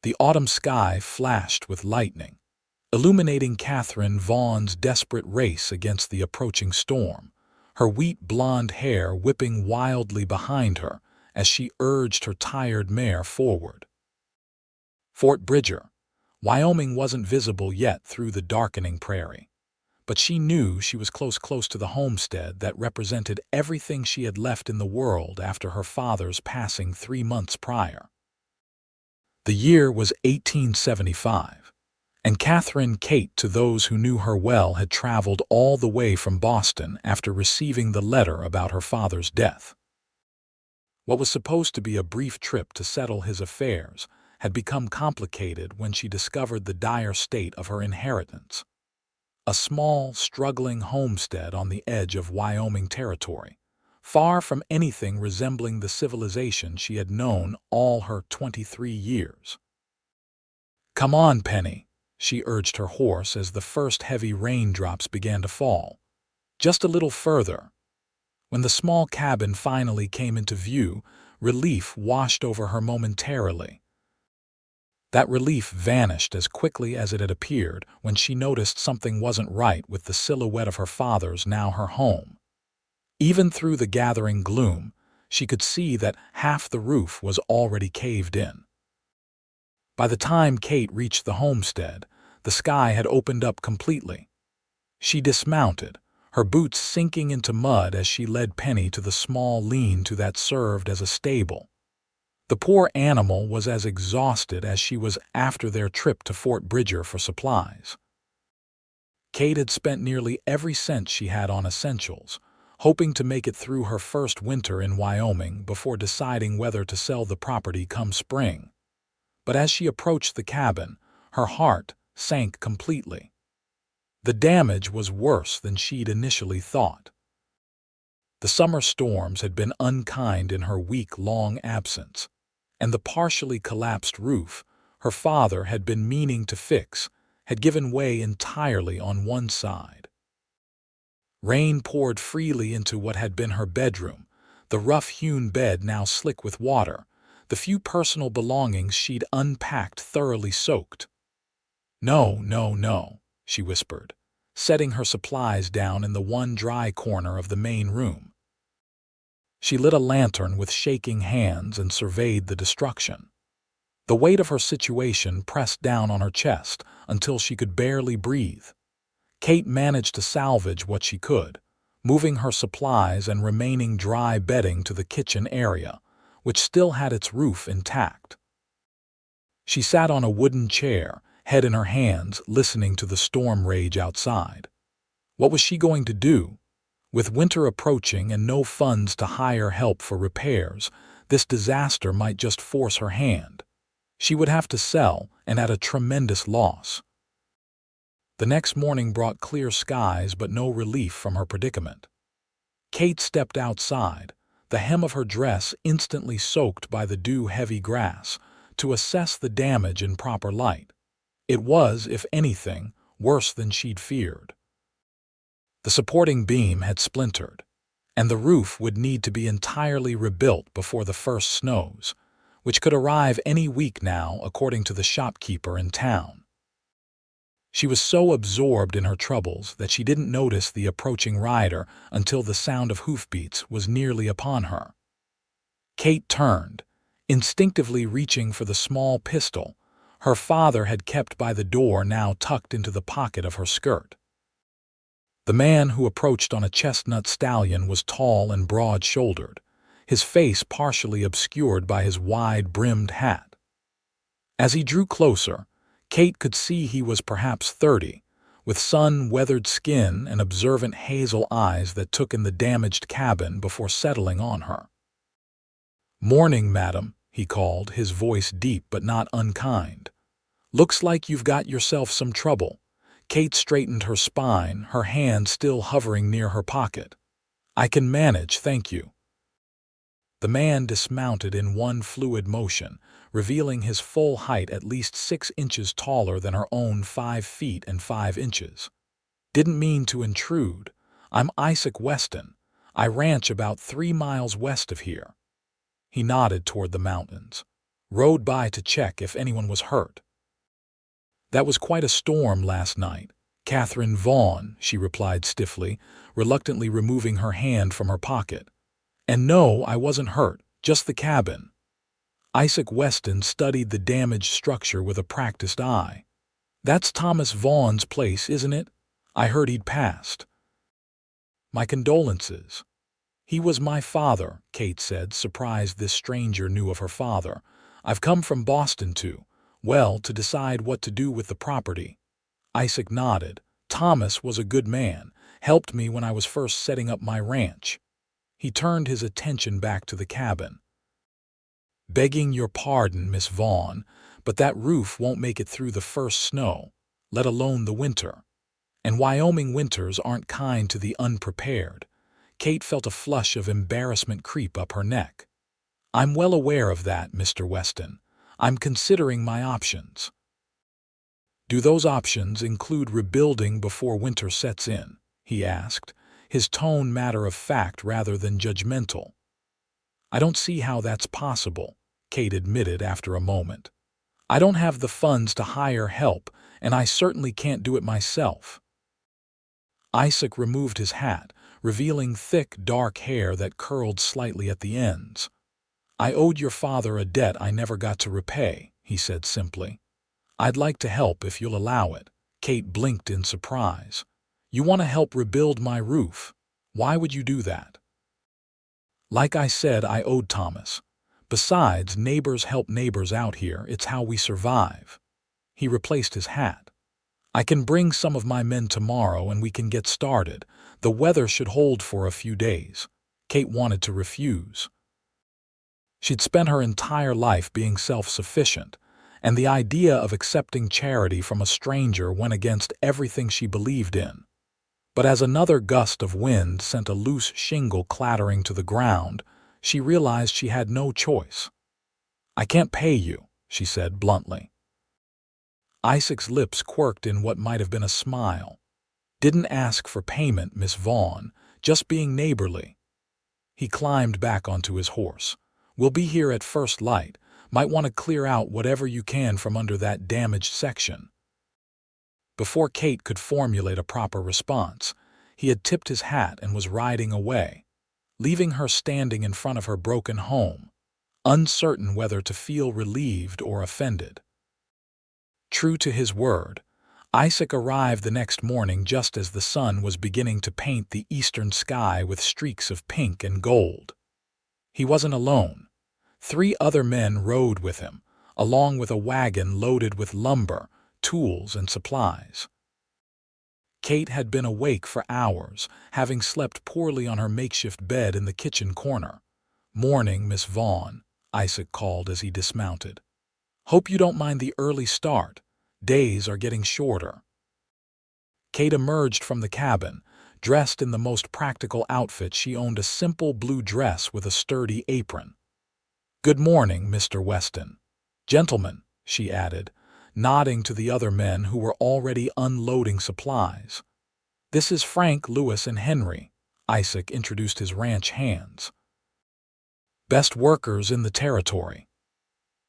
The autumn sky flashed with lightning, illuminating Katherine Vaughn's desperate race against the approaching storm, her wheat blonde hair whipping wildly behind her as she urged her tired mare forward. Fort Bridger, Wyoming wasn't visible yet through the darkening prairie, but she knew she was close to the homestead that represented everything she had left in the world after her father's passing 3 months prior. The year was 1875, and Catherine Kate, to those who knew her well, had traveled all the way from Boston after receiving the letter about her father's death. What was supposed to be a brief trip to settle his affairs had become complicated when she discovered the dire state of her inheritance. A small, struggling homestead on the edge of Wyoming territory, far from anything resembling the civilization she had known all her 23 years. "Come on, Penny," she urged her horse as the first heavy raindrops began to fall. "Just a little further." When the small cabin finally came into view, relief washed over her momentarily. That relief vanished as quickly as it had appeared when she noticed something wasn't right with the silhouette of her father's, now her home. Even through the gathering gloom, she could see that half the roof was already caved in. By the time Kate reached the homestead, the sky had opened up completely. She dismounted, her boots sinking into mud as she led Penny to the small lean-to that served as a stable. The poor animal was as exhausted as she was after their trip to Fort Bridger for supplies. Kate had spent nearly every cent she had on essentials, hoping to make it through her first winter in Wyoming before deciding whether to sell the property come spring. But as she approached the cabin, her heart sank completely. The damage was worse than she'd initially thought. The summer storms had been unkind in her week-long absence, and the partially collapsed roof her father had been meaning to fix had given way entirely on one side. Rain poured freely into what had been her bedroom, the rough-hewn bed now slick with water, the few personal belongings she'd unpacked thoroughly soaked. "No, no, no," she whispered, setting her supplies down in the one dry corner of the main room. She lit a lantern with shaking hands and surveyed the destruction. The weight of her situation pressed down on her chest until she could barely breathe. Kate managed to salvage what she could, moving her supplies and remaining dry bedding to the kitchen area, which still had its roof intact. She sat on a wooden chair, head in her hands, listening to the storm rage outside. What was she going to do? With winter approaching and no funds to hire help for repairs, this disaster might just force her hand. She would have to sell, and at a tremendous loss. The next morning brought clear skies but no relief from her predicament. Kate stepped outside, the hem of her dress instantly soaked by the dew-heavy grass, to assess the damage in proper light. It was, if anything, worse than she'd feared. The supporting beam had splintered, and the roof would need to be entirely rebuilt before the first snows, which could arrive any week now, according to the shopkeeper in town. She was so absorbed in her troubles that she didn't notice the approaching rider until the sound of hoofbeats was nearly upon her. Kate turned, instinctively reaching for the small pistol her father had kept by the door, now tucked into the pocket of her skirt. The man who approached on a chestnut stallion was tall and broad-shouldered, his face partially obscured by his wide-brimmed hat. As he drew closer, Kate could see he was perhaps 30, with sun-weathered skin and observant hazel eyes that took in the damaged cabin before settling on her. "Morning, madam," he called, his voice deep but not unkind. "Looks like you've got yourself some trouble." Kate straightened her spine, her hand still hovering near her pocket. "I can manage, thank you." The man dismounted in one fluid motion, revealing his full height at least 6 inches taller than her own 5 feet and 5 inches. "Didn't mean to intrude. I'm Isaac Weston. I ranch about 3 miles west of here." He nodded toward the mountains. Rode by to check if anyone was hurt. That was quite a storm last night. Katherine Vaughn, she replied stiffly, reluctantly removing her hand from her pocket. And no, I wasn't hurt, just the cabin. Isaac Weston studied the damaged structure with a practiced eye. That's Thomas Vaughn's place, isn't it? I heard he'd passed. My condolences. He was my father, Kate said, surprised this stranger knew of her father. I've come from Boston to decide what to do with the property. Isaac nodded. Thomas was a good man, helped me when I was first setting up my ranch. He turned his attention back to the cabin. Begging your pardon, Miss Vaughn, but that roof won't make it through the first snow, let alone the winter. And Wyoming winters aren't kind to the unprepared. Kate felt a flush of embarrassment creep up her neck. I'm well aware of that, Mr. Weston. I'm considering my options. Do those options include rebuilding before winter sets in? He asked, his tone matter of fact rather than judgmental. I don't see how that's possible, Kate admitted after a moment. I don't have the funds to hire help, and I certainly can't do it myself. Isaac removed his hat, revealing thick, dark hair that curled slightly at the ends. I owed your father a debt I never got to repay, he said simply. I'd like to help if you'll allow it. Kate blinked in surprise. You want to help rebuild my roof? Why would you do that? Like I said, I owed Thomas. Besides, neighbors help neighbors out here. It's how we survive. He replaced his hat. I can bring some of my men tomorrow and we can get started. The weather should hold for a few days. Kate wanted to refuse. She'd spent her entire life being self-sufficient, and the idea of accepting charity from a stranger went against everything she believed in. But as another gust of wind sent a loose shingle clattering to the ground, she realized she had no choice. I can't pay you, she said bluntly. Isaac's lips quirked in what might have been a smile. Didn't ask for payment, Miss Vaughn, just being neighborly. He climbed back onto his horse. We'll be here at first light. Might want to clear out whatever you can from under that damaged section. Before Kate could formulate a proper response, he had tipped his hat and was riding away, leaving her standing in front of her broken home, uncertain whether to feel relieved or offended. True to his word, Isaac arrived the next morning just as the sun was beginning to paint the eastern sky with streaks of pink and gold. He wasn't alone. 3 other men rode with him, along with a wagon loaded with lumber, tools, and supplies. Kate had been awake for hours, having slept poorly on her makeshift bed in the kitchen corner. Morning, Miss Vaughn, Isaac called as he dismounted. Hope you don't mind the early start. Days are getting shorter. Kate emerged from the cabin, dressed in the most practical outfit. She owned a simple blue dress with a sturdy apron. Good morning, Mr. Weston. Gentlemen, she added, nodding to the other men who were already unloading supplies. This is Frank, Lewis, and Henry. Isaac introduced his ranch hands. Best workers in the territory.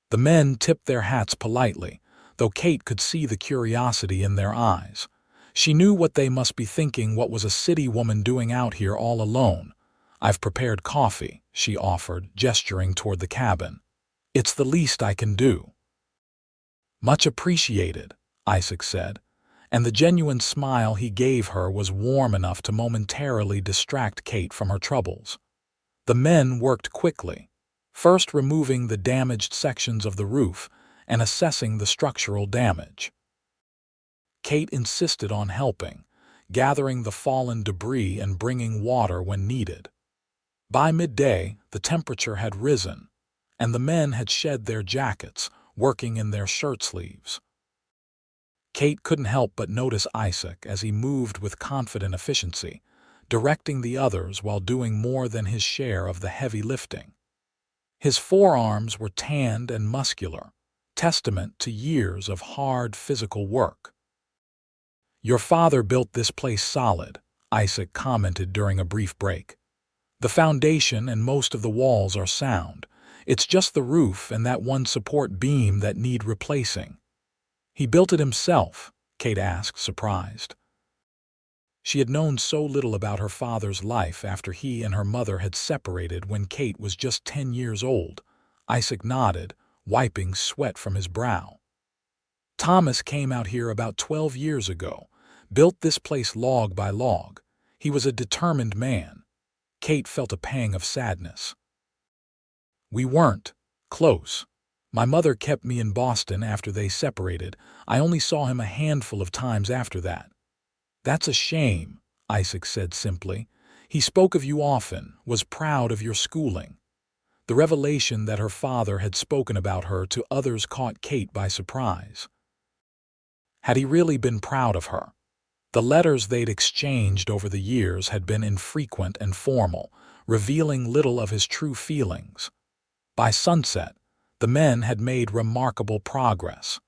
The men tipped their hats politely, though Kate could see the curiosity in their eyes. She knew what they must be thinking. What was a city woman doing out here all alone? I've prepared coffee, she offered, gesturing toward the cabin. It's the least I can do. Much appreciated, Isaac said, and the genuine smile he gave her was warm enough to momentarily distract Kate from her troubles. The men worked quickly, first removing the damaged sections of the roof and assessing the structural damage. Kate insisted on helping, gathering the fallen debris and bringing water when needed. By midday, the temperature had risen, and the men had shed their jackets, working in their shirt sleeves. Kate couldn't help but notice Isaac as he moved with confident efficiency, directing the others while doing more than his share of the heavy lifting. His forearms were tanned and muscular, testament to years of hard physical work. Your father built this place solid, Isaac commented during a brief break. The foundation and most of the walls are sound. It's just the roof and that one support beam that need replacing." "He built it himself?" Kate asked, surprised. She had known so little about her father's life after he and her mother had separated when Kate was just 10 years old. Isaac nodded, wiping sweat from his brow. "Thomas came out here about 12 years ago, built this place log by log. He was a determined man." Kate felt a pang of sadness. "We weren't close. My mother kept me in Boston after they separated. I only saw him a handful of times after that." "That's a shame," Isaac said simply. "He spoke of you often, was proud of your schooling." The revelation that her father had spoken about her to others caught Kate by surprise. Had he really been proud of her? The letters they'd exchanged over the years had been infrequent and formal, revealing little of his true feelings. By sunset, the men had made remarkable progress.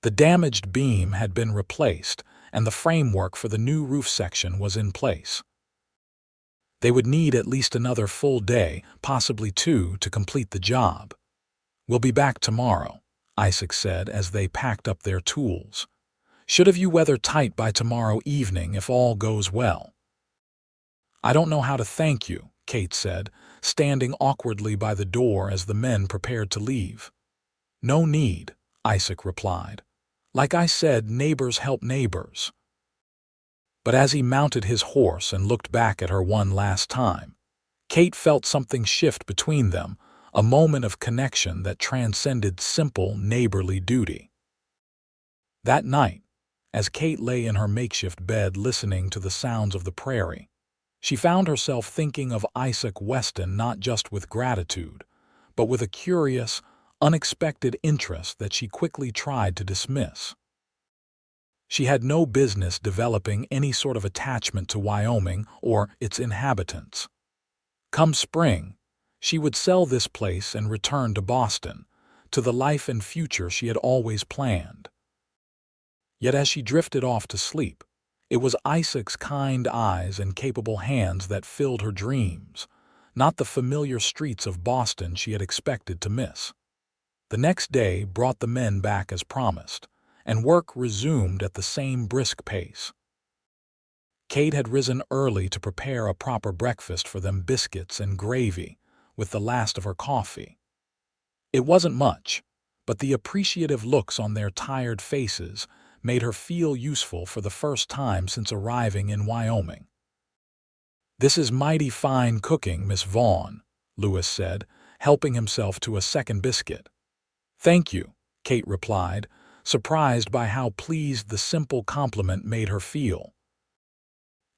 The damaged beam had been replaced, and the framework for the new roof section was in place. They would need at least another full day, possibly 2, to complete the job. "We'll be back tomorrow," Isaac said as they packed up their tools. "Should have you weather tight by tomorrow evening if all goes well." "I don't know how to thank you," Kate said, standing awkwardly by the door as the men prepared to leave. "No need," Isaac replied. "Like I said, neighbors help neighbors." But as he mounted his horse and looked back at her one last time, Kate felt something shift between them, a moment of connection that transcended simple neighborly duty. That night, as Kate lay in her makeshift bed listening to the sounds of the prairie, she found herself thinking of Isaac Weston not just with gratitude, but with a curious, unexpected interest that she quickly tried to dismiss. She had no business developing any sort of attachment to Wyoming or its inhabitants. Come spring, she would sell this place and return to Boston, to the life and future she had always planned. Yet as she drifted off to sleep, it was Isaac's kind eyes and capable hands that filled her dreams, not the familiar streets of Boston she had expected to miss. The next day brought the men back as promised, and work resumed at the same brisk pace. Kate had risen early to prepare a proper breakfast for them, biscuits and gravy, with the last of her coffee. It wasn't much, but the appreciative looks on their tired faces made her feel useful for the first time since arriving in Wyoming. "This is mighty fine cooking, Miss Vaughn," Lewis said, helping himself to a second biscuit. "Thank you," Kate replied, surprised by how pleased the simple compliment made her feel.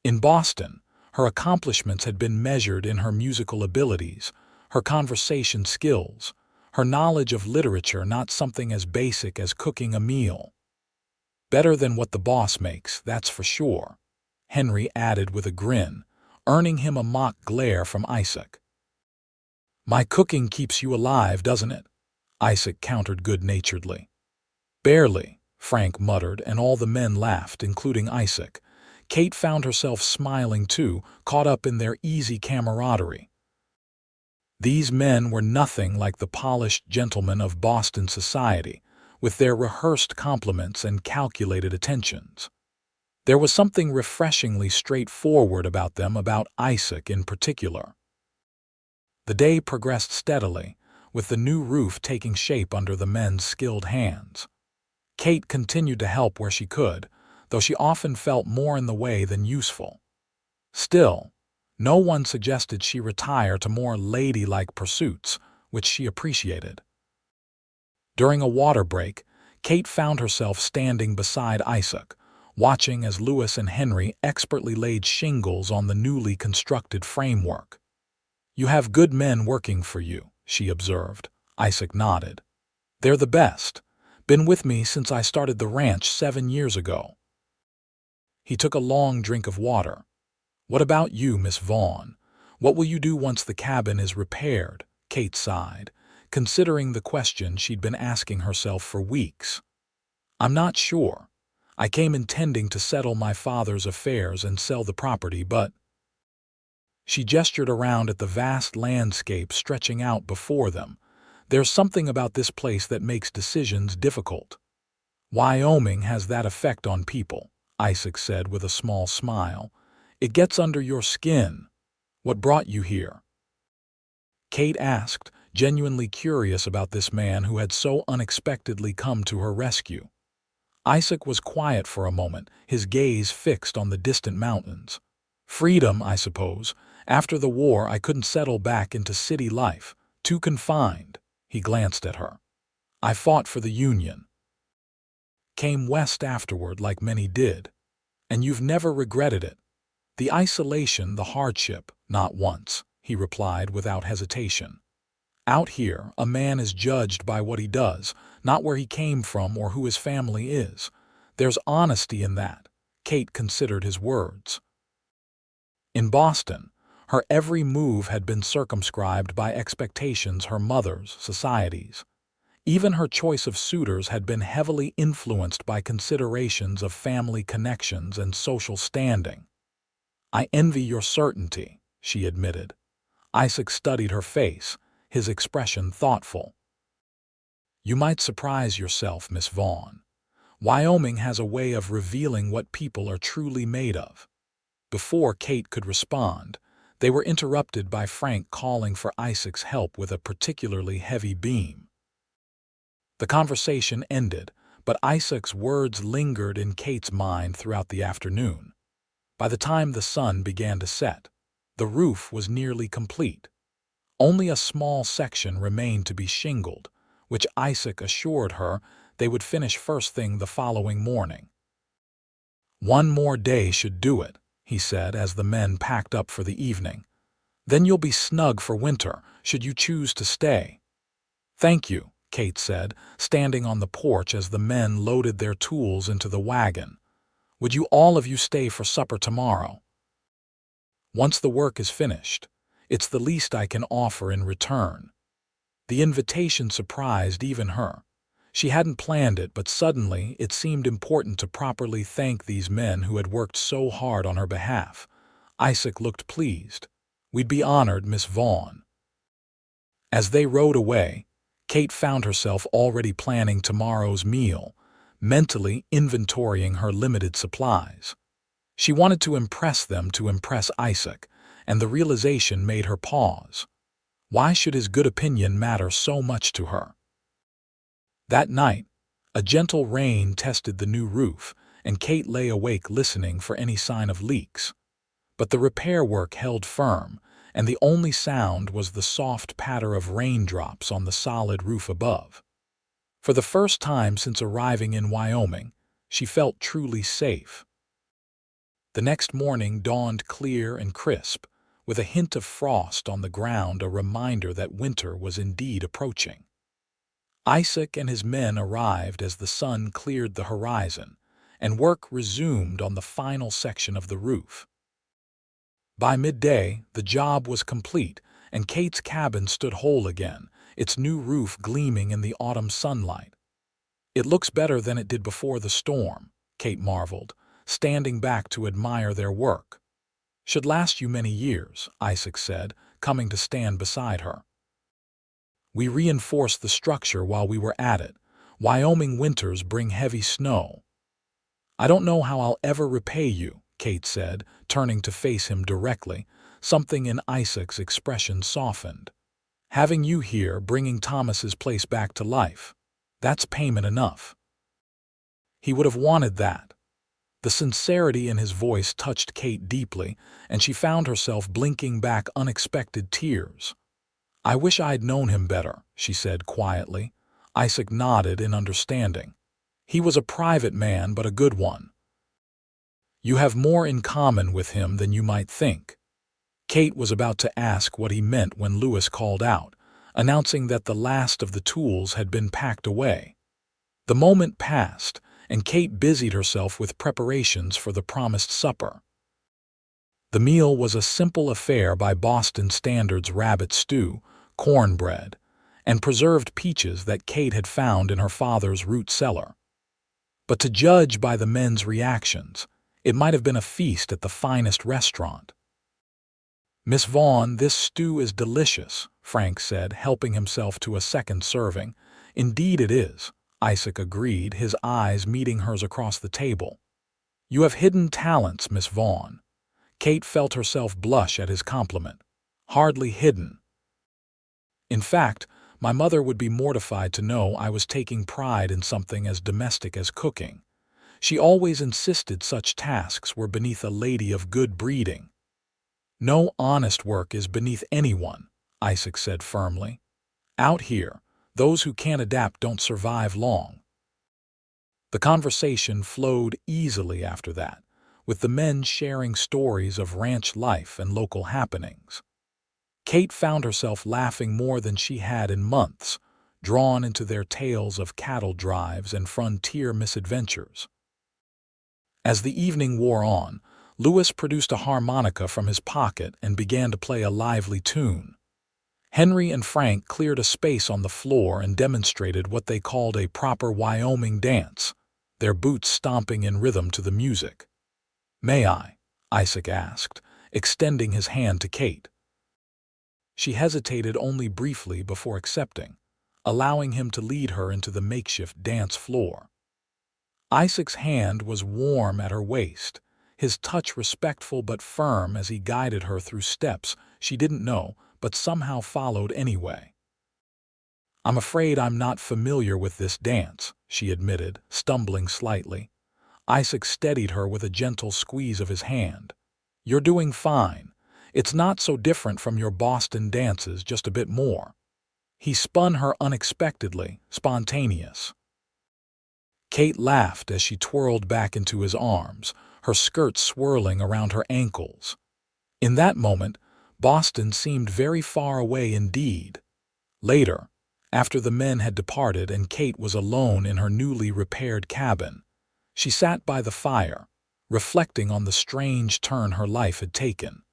In Boston, her accomplishments had been measured in her musical abilities, her conversation skills, her knowledge of literature, not something as basic as cooking a meal. "Better than what the boss makes, that's for sure," Henry added with a grin, earning him a mock glare from Isaac. "My cooking keeps you alive, doesn't it?" Isaac countered good-naturedly. "Barely," Frank muttered, and all the men laughed, including Isaac. Kate found herself smiling too, caught up in their easy camaraderie. These men were nothing like the polished gentlemen of Boston society, with their rehearsed compliments and calculated attentions. There was something refreshingly straightforward about them, about Isaac in particular. The day progressed steadily, with the new roof taking shape under the men's skilled hands. Kate continued to help where she could, though she often felt more in the way than useful. Still, no one suggested she retire to more ladylike pursuits, which she appreciated. During a water break, Kate found herself standing beside Isaac, watching as Lewis and Henry expertly laid shingles on the newly constructed framework. "You have good men working for you," she observed. Isaac nodded. "They're the best. Been with me since I started the ranch 7 years ago." He took a long drink of water. "What about you, Miss Vaughn? What will you do once the cabin is repaired?" Kate sighed, considering the question she'd been asking herself for weeks. "I'm not sure. I came intending to settle my father's affairs and sell the property, but—" She gestured around at the vast landscape stretching out before them, There's something about this place that makes decisions difficult. Wyoming has that effect on people, Isaac said with a small smile. It gets under your skin. What brought you here? Kate asked, genuinely curious about this man who had so unexpectedly come to her rescue. Isaac was quiet for a moment, his gaze fixed on the distant mountains. Freedom, I suppose. After the war, I couldn't settle back into city life. Too confined. He glanced at her. I fought for the Union. Came west afterward like many did. And you've never regretted it. The isolation, the hardship, not once, he replied without hesitation. Out here, a man is judged by what he does, not where he came from or who his family is. There's honesty in that. Kate considered his words. In Boston, her every move had been circumscribed by expectations, her mother's, society's. Even her choice of suitors had been heavily influenced by considerations of family connections and social standing. I envy your certainty, she admitted. Isaac studied her face, his expression thoughtful. You might surprise yourself, Miss Vaughn. Wyoming has a way of revealing what people are truly made of. Before Kate could respond, they were interrupted by Frank calling for Isaac's help with a particularly heavy beam. The conversation ended, but Isaac's words lingered in Kate's mind throughout the afternoon. By the time the sun began to set, the roof was nearly complete. Only a small section remained to be shingled, which Isaac assured her they would finish first thing the following morning. One more day should do it, he said as the men packed up for the evening. Then you'll be snug for winter, should you choose to stay. Thank you, Kate said, standing on the porch as the men loaded their tools into the wagon. Would you all of you stay for supper tomorrow? Once the work is finished, it's the least I can offer in return. The invitation surprised even her. She hadn't planned it, but suddenly it seemed important to properly thank these men who had worked so hard on her behalf. Isaac looked pleased. We'd be honored, Miss Vaughn. As they rode away, Kate found herself already planning tomorrow's meal, mentally inventorying her limited supplies. She wanted to impress them to impress Isaac, and the realization made her pause. Why should his good opinion matter so much to her? That night, a gentle rain tested the new roof, and Kate lay awake listening for any sign of leaks. But the repair work held firm, and the only sound was the soft patter of raindrops on the solid roof above. For the first time since arriving in Wyoming, she felt truly safe. The next morning dawned clear and crisp, with a hint of frost on the ground, a reminder that winter was indeed approaching. Isaac and his men arrived as the sun cleared the horizon, and work resumed on the final section of the roof. By midday, the job was complete, and Kate's cabin stood whole again, its new roof gleaming in the autumn sunlight. It looks better than it did before the storm, Kate marveled, standing back to admire their work. Should last you many years, Isaac said, coming to stand beside her. We reinforced the structure while we were at it. Wyoming winters bring heavy snow. I don't know how I'll ever repay you, Kate said, turning to face him directly. Something in Isaac's expression softened. Having you here, bringing Thomas's place back to life, that's payment enough. He would have wanted that. The sincerity in his voice touched Kate deeply, and she found herself blinking back unexpected tears. I wish I'd known him better, she said quietly. Isaac nodded in understanding. He was a private man, but a good one. You have more in common with him than you might think. Kate was about to ask what he meant when Lewis called out, announcing that the last of the tools had been packed away. The moment passed, and Kate busied herself with preparations for the promised supper. The meal was a simple affair by Boston standards: rabbit stew, cornbread, and preserved peaches that Kate had found in her father's root cellar. But to judge by the men's reactions, it might have been a feast at the finest restaurant. Miss Vaughn, this stew is delicious, Frank said, helping himself to a second serving. Indeed it is, Isaac agreed, his eyes meeting hers across the table. You have hidden talents, Miss Vaughn. Kate felt herself blush at his compliment. Hardly hidden. In fact, my mother would be mortified to know I was taking pride in something as domestic as cooking. She always insisted such tasks were beneath a lady of good breeding. No honest work is beneath anyone, Isaac said firmly. Out here, those who can't adapt don't survive long. The conversation flowed easily after that, with the men sharing stories of ranch life and local happenings. Kate found herself laughing more than she had in months, drawn into their tales of cattle drives and frontier misadventures. As the evening wore on, Lewis produced a harmonica from his pocket and began to play a lively tune. Henry and Frank cleared a space on the floor and demonstrated what they called a proper Wyoming dance, their boots stomping in rhythm to the music. "May I?" Isaac asked, extending his hand to Kate. She hesitated only briefly before accepting, allowing him to lead her into the makeshift dance floor. Isaac's hand was warm at her waist, his touch respectful but firm as he guided her through steps she didn't know but somehow followed anyway. "I'm afraid I'm not familiar with this dance," she admitted, stumbling slightly. Isaac steadied her with a gentle squeeze of his hand. "You're doing fine. It's not so different from your Boston dances, just a bit more." He spun her unexpectedly, spontaneous. Kate laughed as she twirled back into his arms, her skirt swirling around her ankles. In that moment, Boston seemed very far away indeed. Later, after the men had departed and Kate was alone in her newly repaired cabin, she sat by the fire, reflecting on the strange turn her life had taken.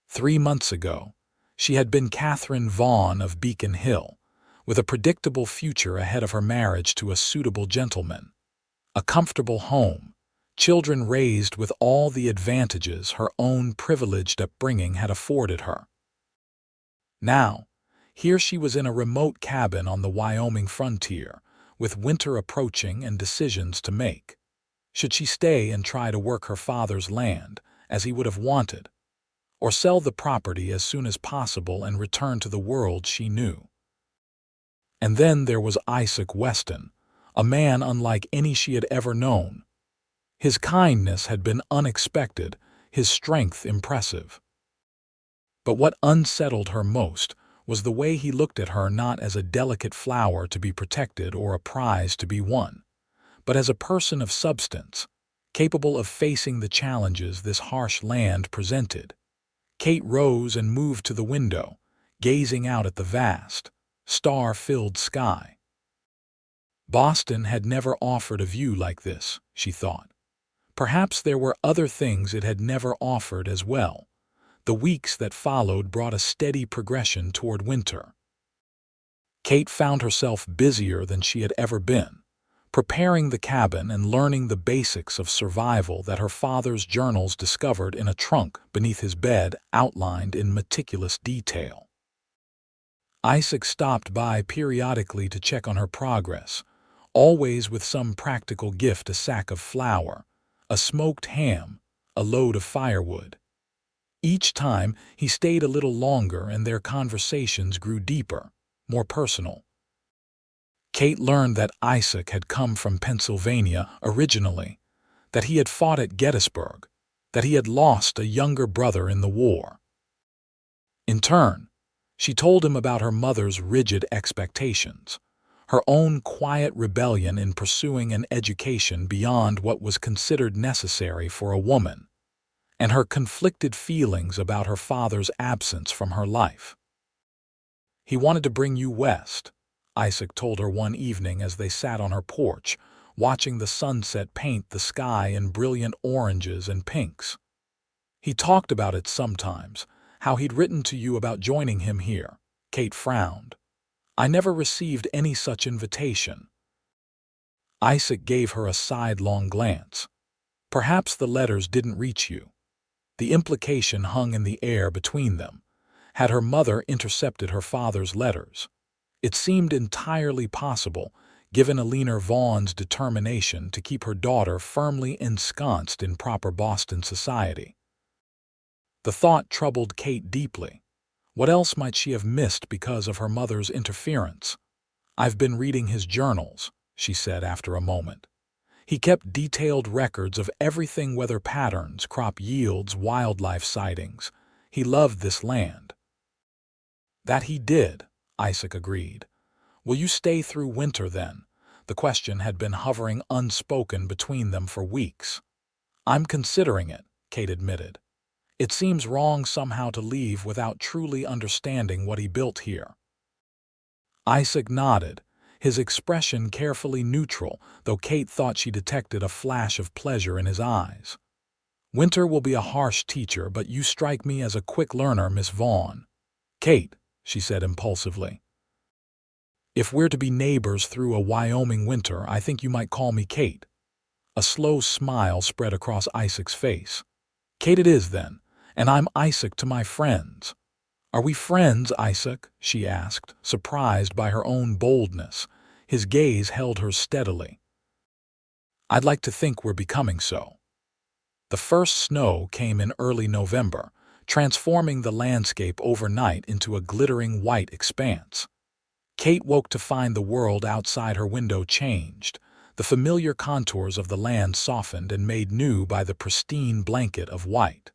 3 months ago, she had been Katherine Vaughn of Beacon Hill, with a predictable future ahead of her marriage to a suitable gentleman, a comfortable home, children raised with all the advantages her own privileged upbringing had afforded her. Now, here she was in a remote cabin on the Wyoming frontier, with winter approaching and decisions to make. Should she stay and try to work her father's land, as he would have wanted, or sell the property as soon as possible and return to the world she knew? And then there was Isaac Weston, a man unlike any she had ever known. His kindness had been unexpected, his strength impressive. But what unsettled her most was the way he looked at her not as a delicate flower to be protected or a prize to be won, but as a person of substance, capable of facing the challenges this harsh land presented. Kate rose and moved to the window, gazing out at the vast, star-filled sky. Boston had never offered a view like this, she thought. Perhaps there were other things it had never offered as well. The weeks that followed brought a steady progression toward winter. Kate found herself busier than she had ever been, preparing the cabin and learning the basics of survival that her father's journals discovered in a trunk beneath his bed outlined in meticulous detail. Isaac stopped by periodically to check on her progress, always with some practical gift: a sack of flour, a smoked ham, a load of firewood. Each time he stayed a little longer and their conversations grew deeper, more personal. Kate learned that Isaac had come from Pennsylvania originally, that he had fought at Gettysburg, that he had lost a younger brother in the war. In turn, she told him about her mother's rigid expectations, her own quiet rebellion in pursuing an education beyond what was considered necessary for a woman, and her conflicted feelings about her father's absence from her life. "He wanted to bring you west," Isaac told her one evening as they sat on her porch, watching the sunset paint the sky in brilliant oranges and pinks. "He talked about it sometimes, how he'd written to you about joining him here." Kate frowned. "I never received any such invitation." Isaac gave her a sidelong glance. "Perhaps the letters didn't reach you." The implication hung in the air between them. Had her mother intercepted her father's letters? It seemed entirely possible, given Katherine Vaughn's determination to keep her daughter firmly ensconced in proper Boston society. The thought troubled Kate deeply. What else might she have missed because of her mother's interference? "I've been reading his journals," she said after a moment. "He kept detailed records of everything: weather patterns, crop yields, wildlife sightings. He loved this land." "That he did," Isaac agreed. "Will you stay through winter then?" The question had been hovering unspoken between them for weeks. "I'm considering it," Kate admitted. "It seems wrong somehow to leave without truly understanding what he built here." Isaac nodded, his expression carefully neutral, though Kate thought she detected a flash of pleasure in his eyes. "Winter will be a harsh teacher, but you strike me as a quick learner, Miss Vaughn." "Kate," she said impulsively, "if we're to be neighbors through a Wyoming winter, I think you might call me Kate." A slow smile spread across Isaac's face. "Kate it is, then, and I'm Isaac to my friends." "Are we friends, Isaac?" she asked, surprised by her own boldness. His gaze held her steadily. "I'd like to think we're becoming so." The first snow came in early November, transforming the landscape overnight into a glittering white expanse. Kate woke to find the world outside her window changed. The familiar contours of the land softened and made new by the pristine blanket of white.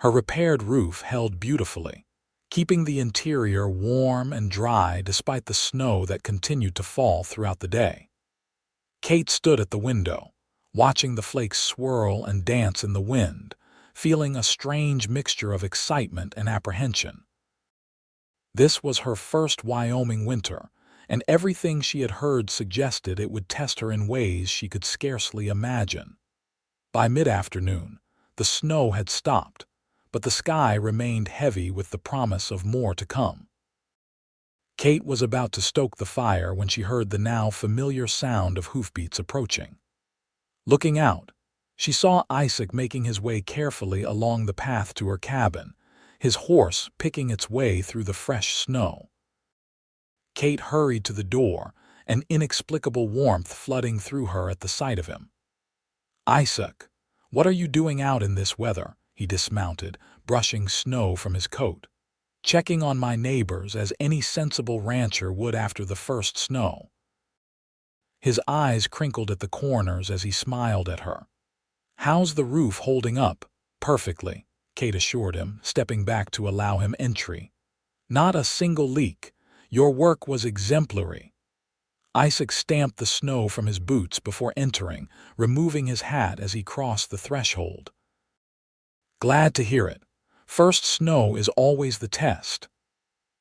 Her repaired roof held beautifully, keeping the interior warm and dry despite the snow that continued to fall throughout the day. Kate stood at the window, watching the flakes swirl and dance in the wind, feeling a strange mixture of excitement and apprehension. This was her first Wyoming winter, and everything she had heard suggested it would test her in ways she could scarcely imagine. By mid-afternoon, the snow had stopped, but the sky remained heavy with the promise of more to come. Kate was about to stoke the fire when she heard the now familiar sound of hoofbeats approaching. Looking out, she saw Isaac making his way carefully along the path to her cabin, his horse picking its way through the fresh snow. Kate hurried to the door, an inexplicable warmth flooding through her at the sight of him. "Isaac, what are you doing out in this weather?" He dismounted, brushing snow from his coat. "Checking on my neighbors as any sensible rancher would after the first snow." His eyes crinkled at the corners as he smiled at her. "How's the roof holding up?" "Perfectly," Kate assured him, stepping back to allow him entry. "Not a single leak. Your work was exemplary." Isaac stamped the snow from his boots before entering, removing his hat as he crossed the threshold. "Glad to hear it. First snow is always the test."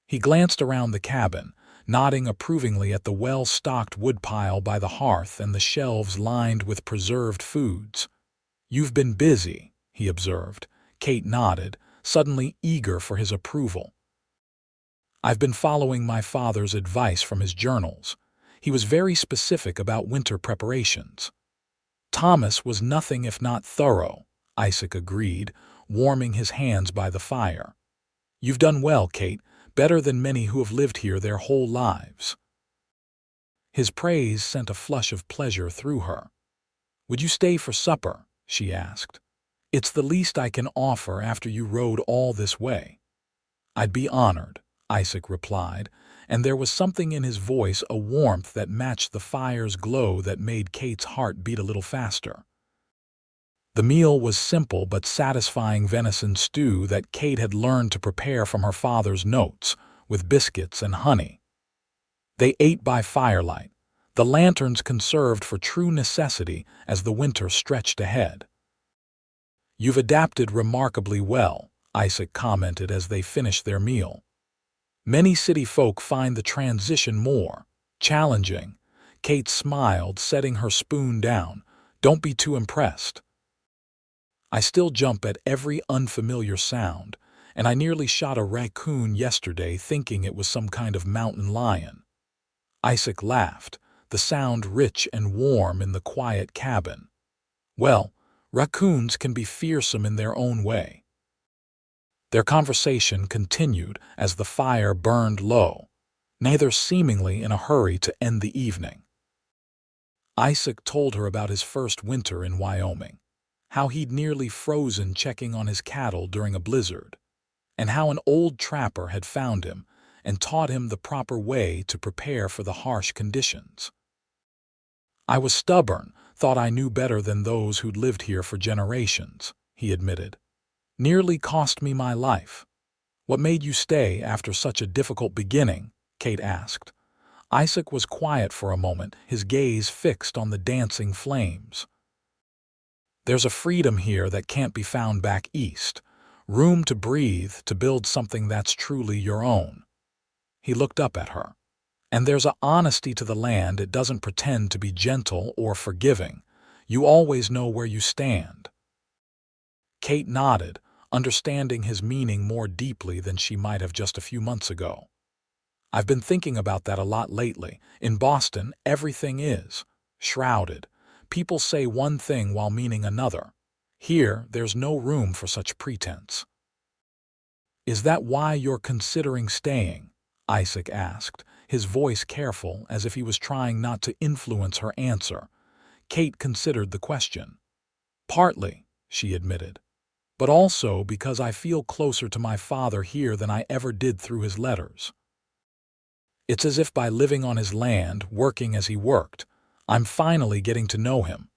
He glanced around the cabin, nodding approvingly at the well-stocked woodpile by the hearth and the shelves lined with preserved foods. "You've been busy," he observed. Kate nodded, suddenly eager for his approval. "I've been following my father's advice from his journals. He was very specific about winter preparations." "Thomas was nothing if not thorough," Isaac agreed, warming his hands by the fire. "You've done well, Kate, better than many who have lived here their whole lives." His praise sent a flush of pleasure through her. "Would you stay for supper?" she asked. "It's the least I can offer after you rode all this way." "I'd be honored," Isaac replied, and there was something in his voice, a warmth that matched the fire's glow that made Kate's heart beat a little faster. The meal was simple but satisfying venison stew that Kate had learned to prepare from her father's notes, with biscuits and honey. They ate by firelight, the lanterns conserved for true necessity as the winter stretched ahead. "You've adapted remarkably well," Isaac commented as they finished their meal. "Many city folk find the transition more challenging." Kate smiled, setting her spoon down. "Don't be too impressed." "I still jump at every unfamiliar sound, and I nearly shot a raccoon yesterday thinking it was some kind of mountain lion." Isaac laughed, the sound rich and warm in the quiet cabin. "Well, Raccoons can be fearsome in their own way. Their conversation continued as the fire burned low, neither seemingly in a hurry to end the evening. Isaac told her about his first winter in Wyoming, how he'd nearly frozen checking on his cattle during a blizzard, and how an old trapper had found him and taught him the proper way to prepare for the harsh conditions. "I was stubborn, thought I knew better than those who'd lived here for generations," he admitted. "Nearly cost me my life." "What made you stay after such a difficult beginning?" Kate asked. Isaac was quiet for a moment, his gaze fixed on the dancing flames. "There's a freedom here that can't be found back east. Room to breathe, to build something that's truly your own." He looked up at her. "And there's a honesty to the land. It doesn't pretend to be gentle or forgiving. You always know where you stand." Kate nodded, understanding his meaning more deeply than she might have just a few months ago. "I've been thinking about that a lot lately. In Boston, everything is shrouded. People say one thing while meaning another. Here, there's no room for such pretense." "Is that why you're considering staying?" Isaac asked, his voice careful, as if he was trying not to influence her answer. Kate considered the question. "Partly," she admitted, "but also because I feel closer to my father here than I ever did through his letters. It's as if by living on his land, working as he worked, I'm finally getting to know him."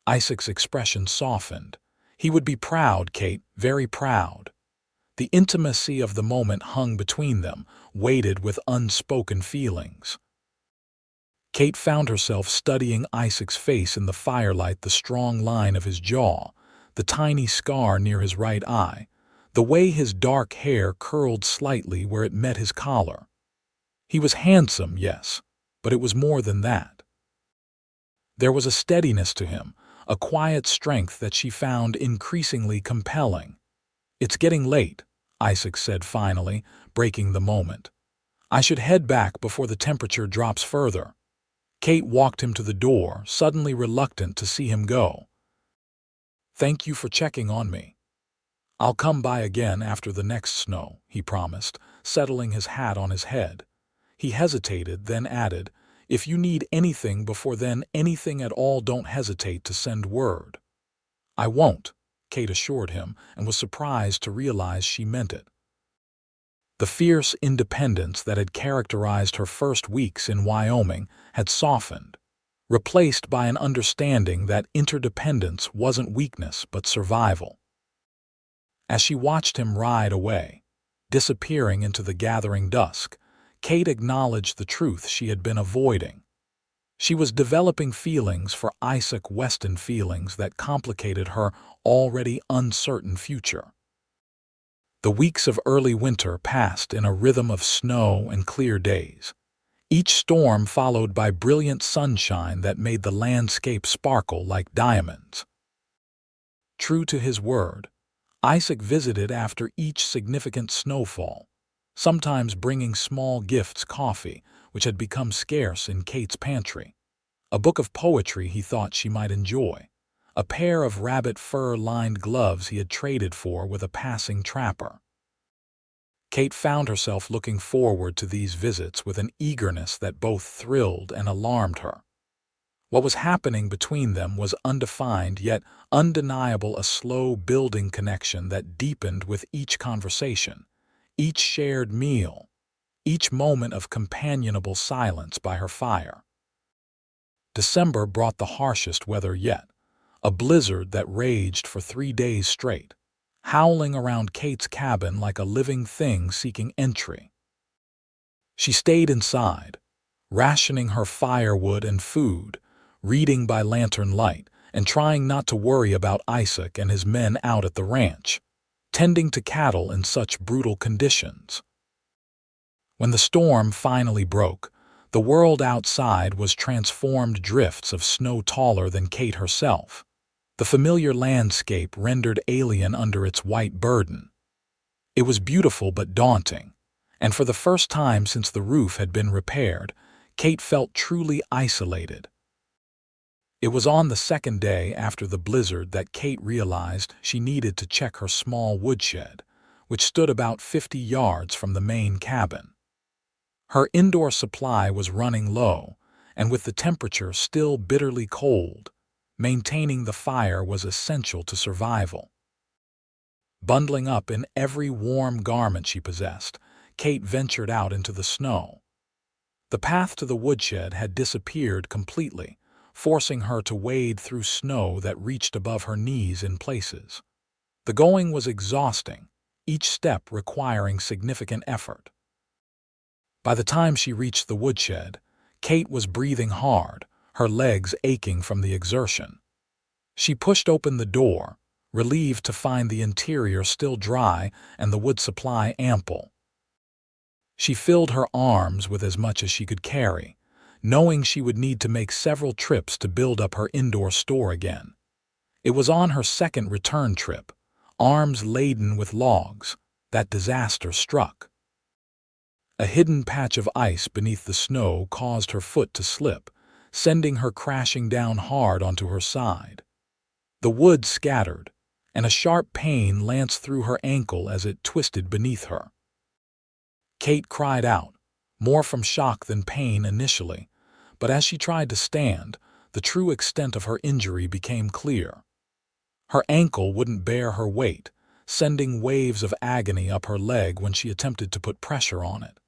Isaac's expression softened. He would be proud, Kate, very proud. The intimacy of the moment hung between them, weighted with unspoken feelings. Kate found herself studying Isaac's face in the firelight, the strong line of his jaw, the tiny scar near his right eye, the way his dark hair curled slightly where it met his collar. He was handsome, yes, but it was more than that. There was a steadiness to him, a quiet strength that she found increasingly compelling. "It's getting late," Isaac said finally, breaking the moment. "I should head back before the temperature drops further." Kate walked him to the door, suddenly reluctant to see him go. "Thank you for checking on me. I'll come by again after the next snow," he promised, settling his hat on his head. He hesitated, then added, "If you need anything before then, anything at all, don't hesitate to send word." "I won't," Kate assured him, and was surprised to realize she meant it. The fierce independence that had characterized her first weeks in Wyoming had softened, replaced by an understanding that interdependence wasn't weakness but survival. As she watched him ride away, disappearing into the gathering dusk, Kate acknowledged the truth she had been avoiding. She was developing feelings for Isaac Weston, feelings that complicated her already uncertain future. The weeks of early winter passed in a rhythm of snow and clear days, each storm followed by brilliant sunshine that made the landscape sparkle like diamonds. True to his word, Isaac visited after each significant snowfall, sometimes bringing small gifts, coffee, which had become scarce in Kate's pantry, a book of poetry he thought she might enjoy, a pair of rabbit fur-lined gloves he had traded for with a passing trapper. Kate found herself looking forward to these visits with an eagerness that both thrilled and alarmed her. What was happening between them was undefined yet undeniable, a slow building connection that deepened with each conversation, each shared meal, each moment of companionable silence by her fire. December brought the harshest weather yet, a blizzard that raged for 3 days straight, howling around Kate's cabin like a living thing seeking entry. She stayed inside, rationing her firewood and food, reading by lantern light, and trying not to worry about Isaac and his men out at the ranch, tending to cattle in such brutal conditions. When the storm finally broke, the world outside was transformed drifts of snow taller than Kate herself, the familiar landscape rendered alien under its white burden. It was beautiful but daunting, and for the first time since the roof had been repaired, Kate felt truly isolated. It was on the second day after the blizzard that Kate realized she needed to check her small woodshed, which stood about 50 yards from the main cabin. Her indoor supply was running low, and with the temperature still bitterly cold, maintaining the fire was essential to survival. Bundling up in every warm garment she possessed, Kate ventured out into the snow. The path to the woodshed had disappeared completely, forcing her to wade through snow that reached above her knees in places. The going was exhausting, each step requiring significant effort. By the time she reached the woodshed, Kate was breathing hard, her legs aching from the exertion. She pushed open the door, relieved to find the interior still dry and the wood supply ample. She filled her arms with as much as she could carry, knowing she would need to make several trips to build up her indoor store again. It was on her second return trip, arms laden with logs, that disaster struck. A hidden patch of ice beneath the snow caused her foot to slip, sending her crashing down hard onto her side. The wood scattered, and a sharp pain lanced through her ankle as it twisted beneath her. Kate cried out, more from shock than pain initially, but as she tried to stand, the true extent of her injury became clear. Her ankle wouldn't bear her weight, sending waves of agony up her leg when she attempted to put pressure on it.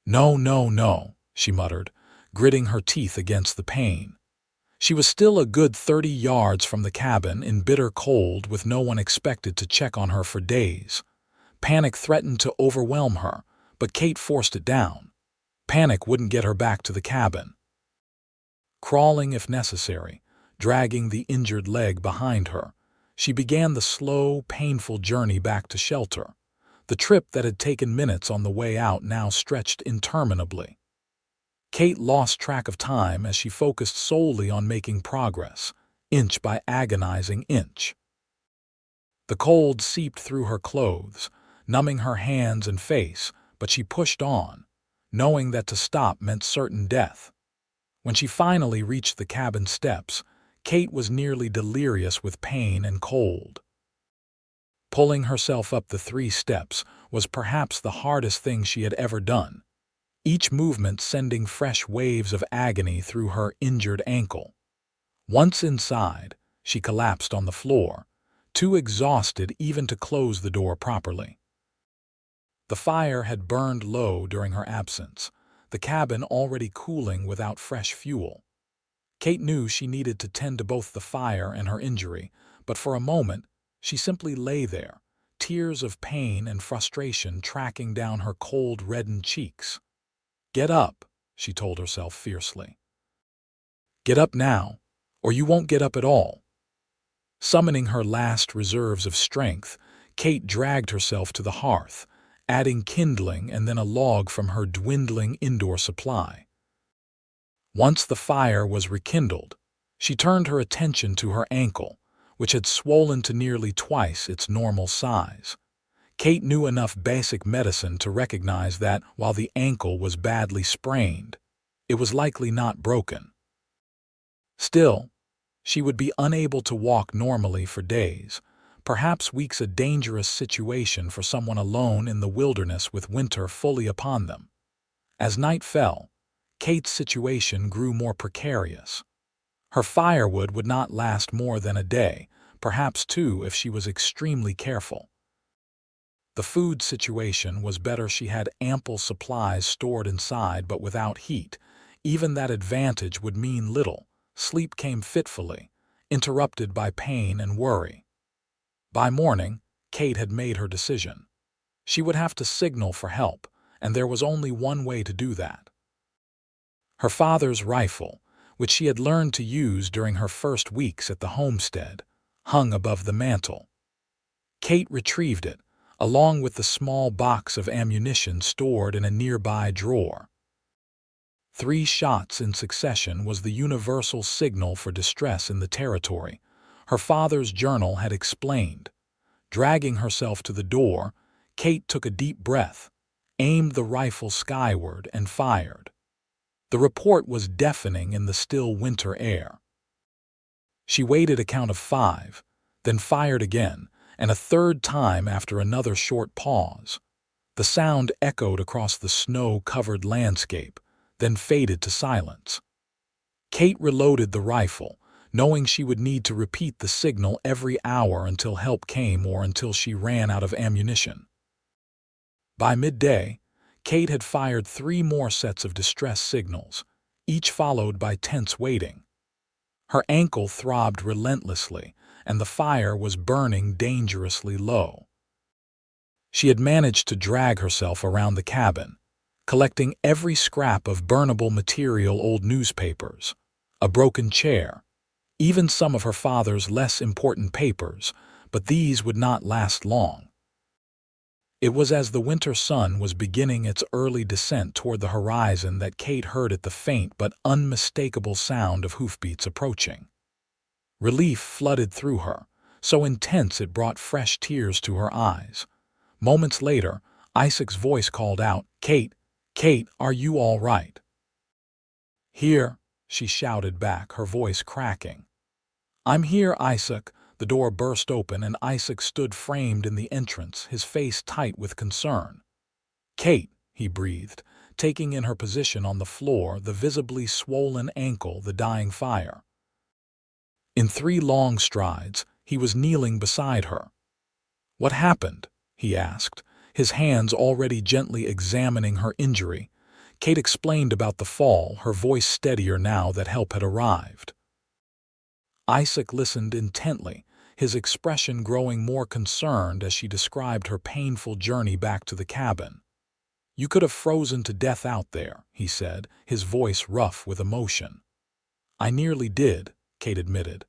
"No, no, no," she muttered, gritting her teeth against the pain. She was still a good 30 yards from the cabin in bitter cold with no one expected to check on her for days. Panic threatened to overwhelm her, but Kate forced it down. Panic wouldn't get her back to the cabin. Crawling if necessary, dragging the injured leg behind her, she began the slow, painful journey back to shelter. The trip that had taken minutes on the way out now stretched interminably. Kate lost track of time as she focused solely on making progress, inch by agonizing inch. The cold seeped through her clothes, numbing her hands and face, but she pushed on, knowing that to stop meant certain death. When she finally reached the cabin steps, Kate was nearly delirious with pain and cold. Pulling herself up the 3 steps was perhaps the hardest thing she had ever done, each movement sending fresh waves of agony through her injured ankle. Once inside, she collapsed on the floor, too exhausted even to close the door properly. The fire had burned low during her absence, the cabin already cooling without fresh fuel. Kate knew she needed to tend to both the fire and her injury, but for a moment, she simply lay there, tears of pain and frustration tracking down her cold, reddened cheeks. "Get up," she told herself fiercely. "Get up now, or you won't get up at all." Summoning her last reserves of strength, Kate dragged herself to the hearth, adding kindling and then a log from her dwindling indoor supply. Once the fire was rekindled, she turned her attention to her ankle, which had swollen to nearly twice its normal size. Kate knew enough basic medicine to recognize that, while the ankle was badly sprained, it was likely not broken. Still, she would be unable to walk normally for days, perhaps weeks, a dangerous situation for someone alone in the wilderness with winter fully upon them. As night fell, Kate's situation grew more precarious. Her firewood would not last more than a day, perhaps 2 if she was extremely careful. The food situation was better. She had ample supplies stored inside, but without heat, even that advantage would mean little. Sleep came fitfully, interrupted by pain and worry. By morning, Kate had made her decision. She would have to signal for help, and there was only one way to do that. Her father's rifle, which she had learned to use during her first weeks at the homestead, hung above the mantel. Kate retrieved it, along with the small box of ammunition stored in a nearby drawer. 3 shots in succession was the universal signal for distress in the territory, her father's journal had explained. Dragging herself to the door, Kate took a deep breath, aimed the rifle skyward, and fired. The report was deafening in the still winter air. She waited a count of 5, then fired again, and a third time after another short pause. The sound echoed across the snow-covered landscape, then faded to silence. Kate reloaded the rifle, knowing she would need to repeat the signal every hour until help came or until she ran out of ammunition. By midday, Kate had fired 3 more sets of distress signals, each followed by tense waiting. Her ankle throbbed relentlessly, and the fire was burning dangerously low. She had managed to drag herself around the cabin, collecting every scrap of burnable material, old newspapers, a broken chair, even some of her father's less important papers, but these would not last long. It was as the winter sun was beginning its early descent toward the horizon that Kate heard the faint but unmistakable sound of hoofbeats approaching. Relief flooded through her, so intense it brought fresh tears to her eyes. Moments later, Isaac's voice called out, "Kate, Kate, are you all right?" "Here," she shouted back, her voice cracking. "I'm here, Isaac." The door burst open and Isaac stood framed in the entrance, his face tight with concern. "Kate," he breathed, taking in her position on the floor, the visibly swollen ankle, the dying fire. In 3 long strides, he was kneeling beside her. "What happened?" he asked, his hands already gently examining her injury. Kate explained about the fall, her voice steadier now that help had arrived. Isaac listened intently, his expression growing more concerned as she described her painful journey back to the cabin. "You could have frozen to death out there," he said, his voice rough with emotion. "I nearly did," Kate admitted.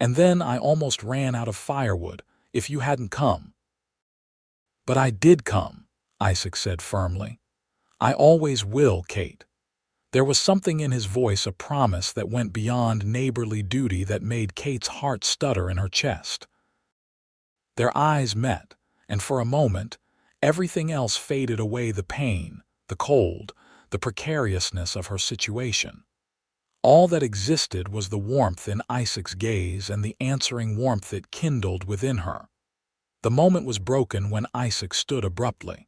"And then I almost ran out of firewood, if you hadn't come." "But I did come," Isaac said firmly. "I always will, Kate." There was something in his voice, a promise that went beyond neighborly duty, that made Kate's heart stutter in her chest. Their eyes met, and for a moment, everything else faded away: the pain, the cold, the precariousness of her situation. All that existed was the warmth in Isaac's gaze and the answering warmth it kindled within her. The moment was broken when Isaac stood abruptly.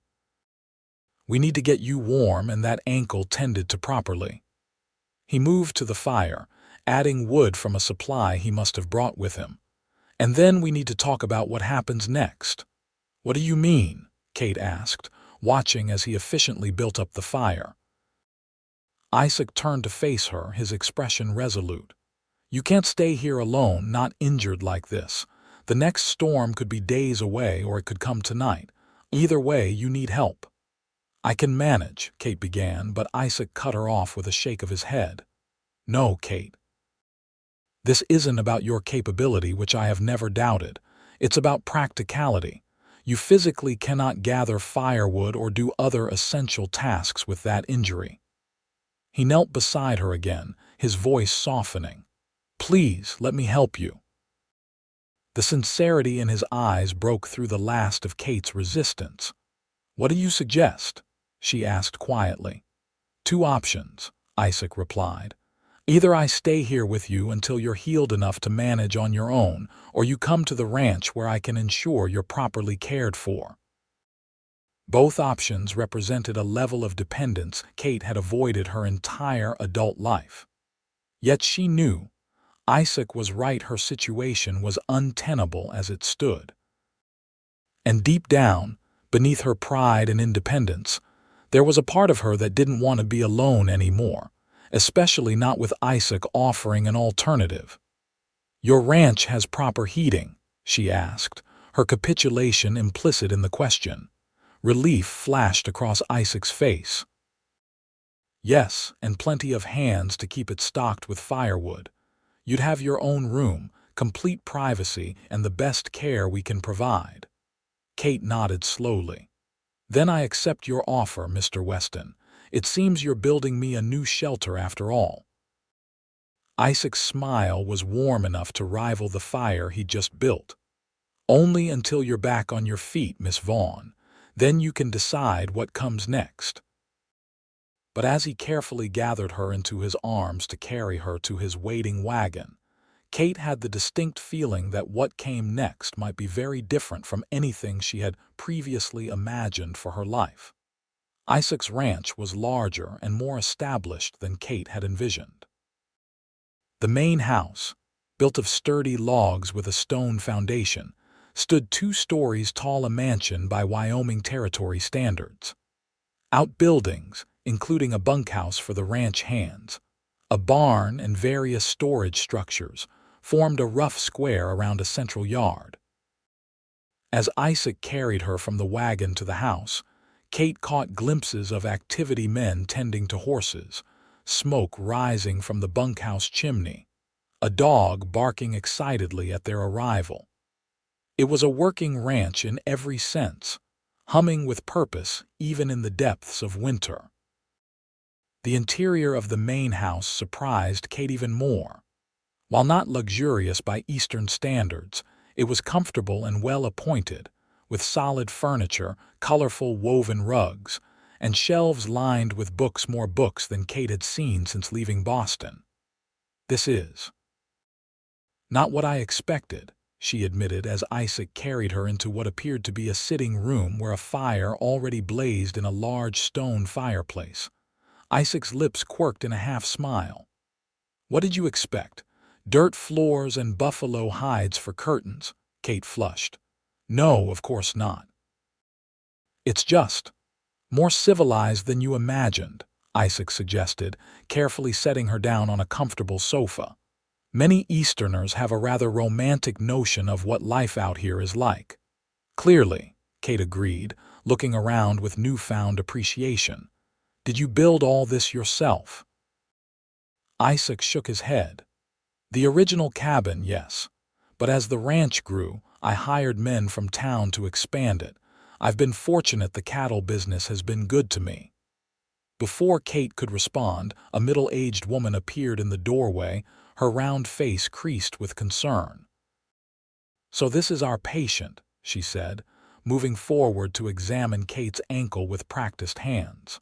"We need to get you warm and that ankle tended to properly." He moved to the fire, adding wood from a supply he must have brought with him. "And then we need to talk about what happens next." "What do you mean?" Kate asked, watching as he efficiently built up the fire. Isaac turned to face her, his expression resolute. "You can't stay here alone, not injured like this. The next storm could be days away or it could come tonight. Either way, you need help." "I can manage," Kate began, but Isaac cut her off with a shake of his head. "No, Kate. This isn't about your capability, which I have never doubted. It's about practicality. You physically cannot gather firewood or do other essential tasks with that injury." He knelt beside her again, his voice softening. "Please, let me help you." The sincerity in his eyes broke through the last of Kate's resistance. "What do you suggest?" she asked quietly. "2 options," Isaac replied. "Either I stay here with you until you're healed enough to manage on your own, or you come to the ranch where I can ensure you're properly cared for." Both options represented a level of dependence Kate had avoided her entire adult life. Yet she knew Isaac was right, her situation was untenable as it stood. And deep down, beneath her pride and independence, there was a part of her that didn't want to be alone anymore, especially not with Isaac offering an alternative. "Your ranch has proper heating?" she asked, her capitulation implicit in the question. Relief flashed across Isaac's face. "Yes, and plenty of hands to keep it stocked with firewood. You'd have your own room, complete privacy, and the best care we can provide." Kate nodded slowly. "Then I accept your offer, Mr. Weston. It seems you're building me a new shelter after all." Isaac's smile was warm enough to rival the fire he'd just built. "Only until you're back on your feet, Miss Vaughn. Then you can decide what comes next." But as he carefully gathered her into his arms to carry her to his waiting wagon, Kate had the distinct feeling that what came next might be very different from anything she had previously imagined for her life. Isaac's ranch was larger and more established than Kate had envisioned. The main house, built of sturdy logs with a stone foundation, stood 2 stories tall, a mansion by Wyoming territory standards. Outbuildings, including a bunkhouse for the ranch hands, a barn, and various storage structures, formed a rough square around a central yard. As Isaac carried her from the wagon to the house, Kate caught glimpses of activity: men tending to horses, smoke rising from the bunkhouse chimney, a dog barking excitedly at their arrival. It was a working ranch in every sense, humming with purpose even in the depths of winter. The interior of the main house surprised Kate even more. While not luxurious by Eastern standards, it was comfortable and well appointed, with solid furniture, colorful woven rugs, and shelves lined with books, more books than Kate had seen since leaving Boston. "This is not what I expected," she admitted as Isaac carried her into what appeared to be a sitting room where a fire already blazed in a large stone fireplace. Isaac's lips quirked in a half-smile. "What did you expect? Dirt floors and buffalo hides for curtains?" Kate flushed. "No, of course not. It's just more civilized than you imagined," Isaac suggested, carefully setting her down on a comfortable sofa. "Many Easterners have a rather romantic notion of what life out here is like." "Clearly," Kate agreed, looking around with newfound appreciation. "Did you build all this yourself?" Isaac shook his head. "The original cabin, yes. But as the ranch grew, I hired men from town to expand it. I've been fortunate. The cattle business has been good to me." Before Kate could respond, a middle-aged woman appeared in the doorway, her round face creased with concern. "So this is our patient," she said, moving forward to examine Kate's ankle with practiced hands.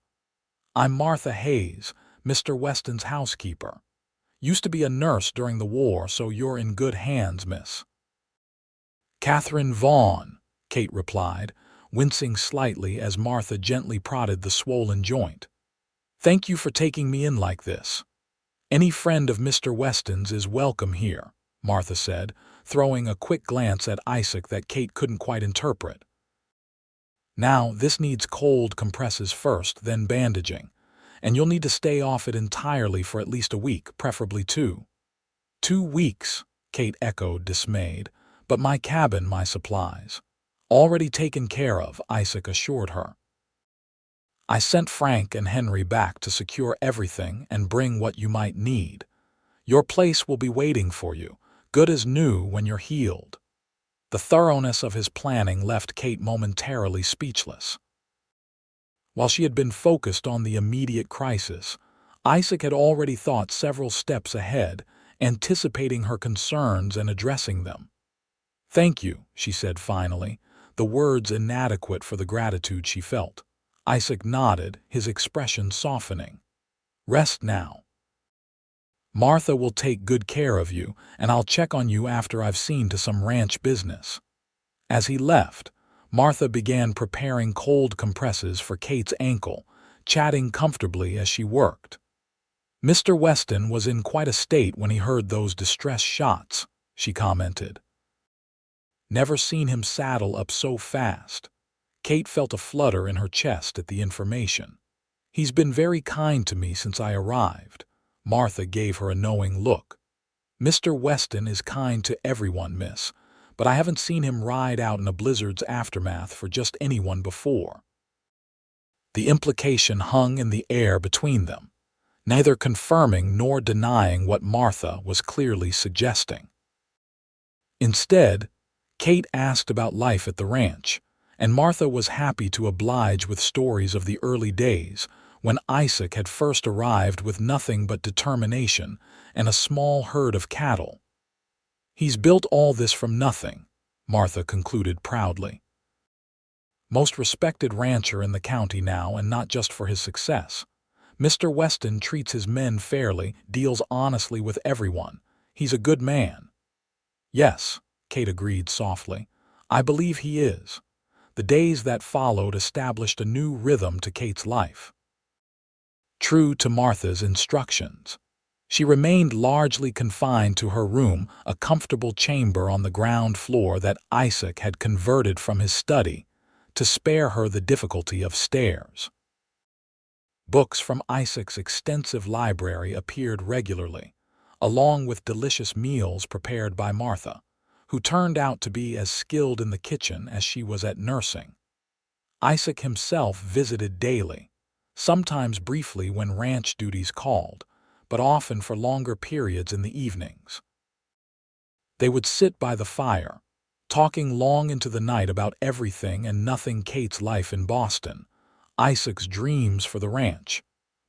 "I'm Martha Hayes, Mr. Weston's housekeeper. Used to be a nurse during the war, so you're in good hands, miss." "Katherine Vaughn," Kate replied, wincing slightly as Martha gently prodded the swollen joint. "Thank you for taking me in like this. Any friend of Mr. Weston's is welcome here," Martha said, throwing a quick glance at Isaac that Kate couldn't quite interpret. "Now, this needs cold compresses first, then bandaging, and you'll need to stay off it entirely for at least a week, preferably 2. 2 weeks, Kate echoed, dismayed. "But my cabin, my supplies." "Already taken care of," Isaac assured her. "I sent Frank and Henry back to secure everything and bring what you might need. Your place will be waiting for you, good as new when you're healed." The thoroughness of his planning left Kate momentarily speechless. While she had been focused on the immediate crisis, Isaac had already thought several steps ahead, anticipating her concerns and addressing them. "Thank you," she said finally, the words inadequate for the gratitude she felt. Isaac nodded, his expression softening. "Rest now. Martha will take good care of you, and I'll check on you after I've seen to some ranch business." As he left, Martha began preparing cold compresses for Kate's ankle, chatting comfortably as she worked. "Mr. Weston was in quite a state when he heard those distress shots," she commented. "Never seen him saddle up so fast." Kate felt a flutter in her chest at the information. "He's been very kind to me since I arrived." Martha gave her a knowing look. "Mr. Weston is kind to everyone, miss, but I haven't seen him ride out in a blizzard's aftermath for just anyone before." The implication hung in the air between them, neither confirming nor denying what Martha was clearly suggesting. Instead, Kate asked about life at the ranch, and Martha was happy to oblige with stories of the early days when Isaac had first arrived with nothing but determination and a small herd of cattle. "He's built all this from nothing," Martha concluded proudly. "Most respected rancher in the county now, and not just for his success. Mr. Weston treats his men fairly, deals honestly with everyone. He's a good man." "Yes," Kate agreed softly. "I believe he is." The days that followed established a new rhythm to Kate's life. True to Martha's instructions, she remained largely confined to her room, a comfortable chamber on the ground floor that Isaac had converted from his study to spare her the difficulty of stairs. Books from Isaac's extensive library appeared regularly, along with delicious meals prepared by Martha, who turned out to be as skilled in the kitchen as she was at nursing. Isaac himself visited daily, sometimes briefly when ranch duties called, but often for longer periods in the evenings. They would sit by the fire, talking long into the night about everything and nothing: Kate's life in Boston, Isaac's dreams for the ranch,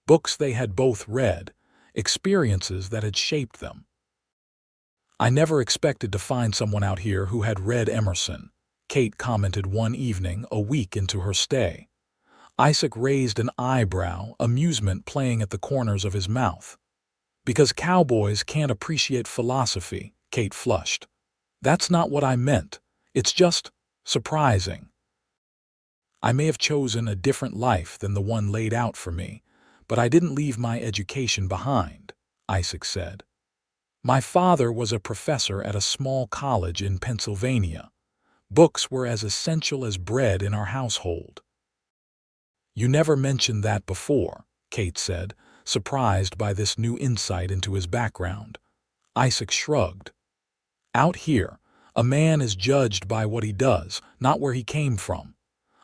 books they had both read, experiences that had shaped them. "I never expected to find someone out here who had read Emerson," Kate commented one evening a week into her stay. Isaac raised an eyebrow, amusement playing at the corners of his mouth. "Because cowboys can't appreciate philosophy," Kate flushed. "That's not what I meant. It's just surprising. I may have chosen a different life than the one laid out for me, but I didn't leave my education behind," Isaac said. "My father was a professor at a small college in Pennsylvania. Books were as essential as bread in our household." "You never mentioned that before," Kate said, surprised by this new insight into his background. Isaac shrugged. "Out here, a man is judged by what he does, not where he came from.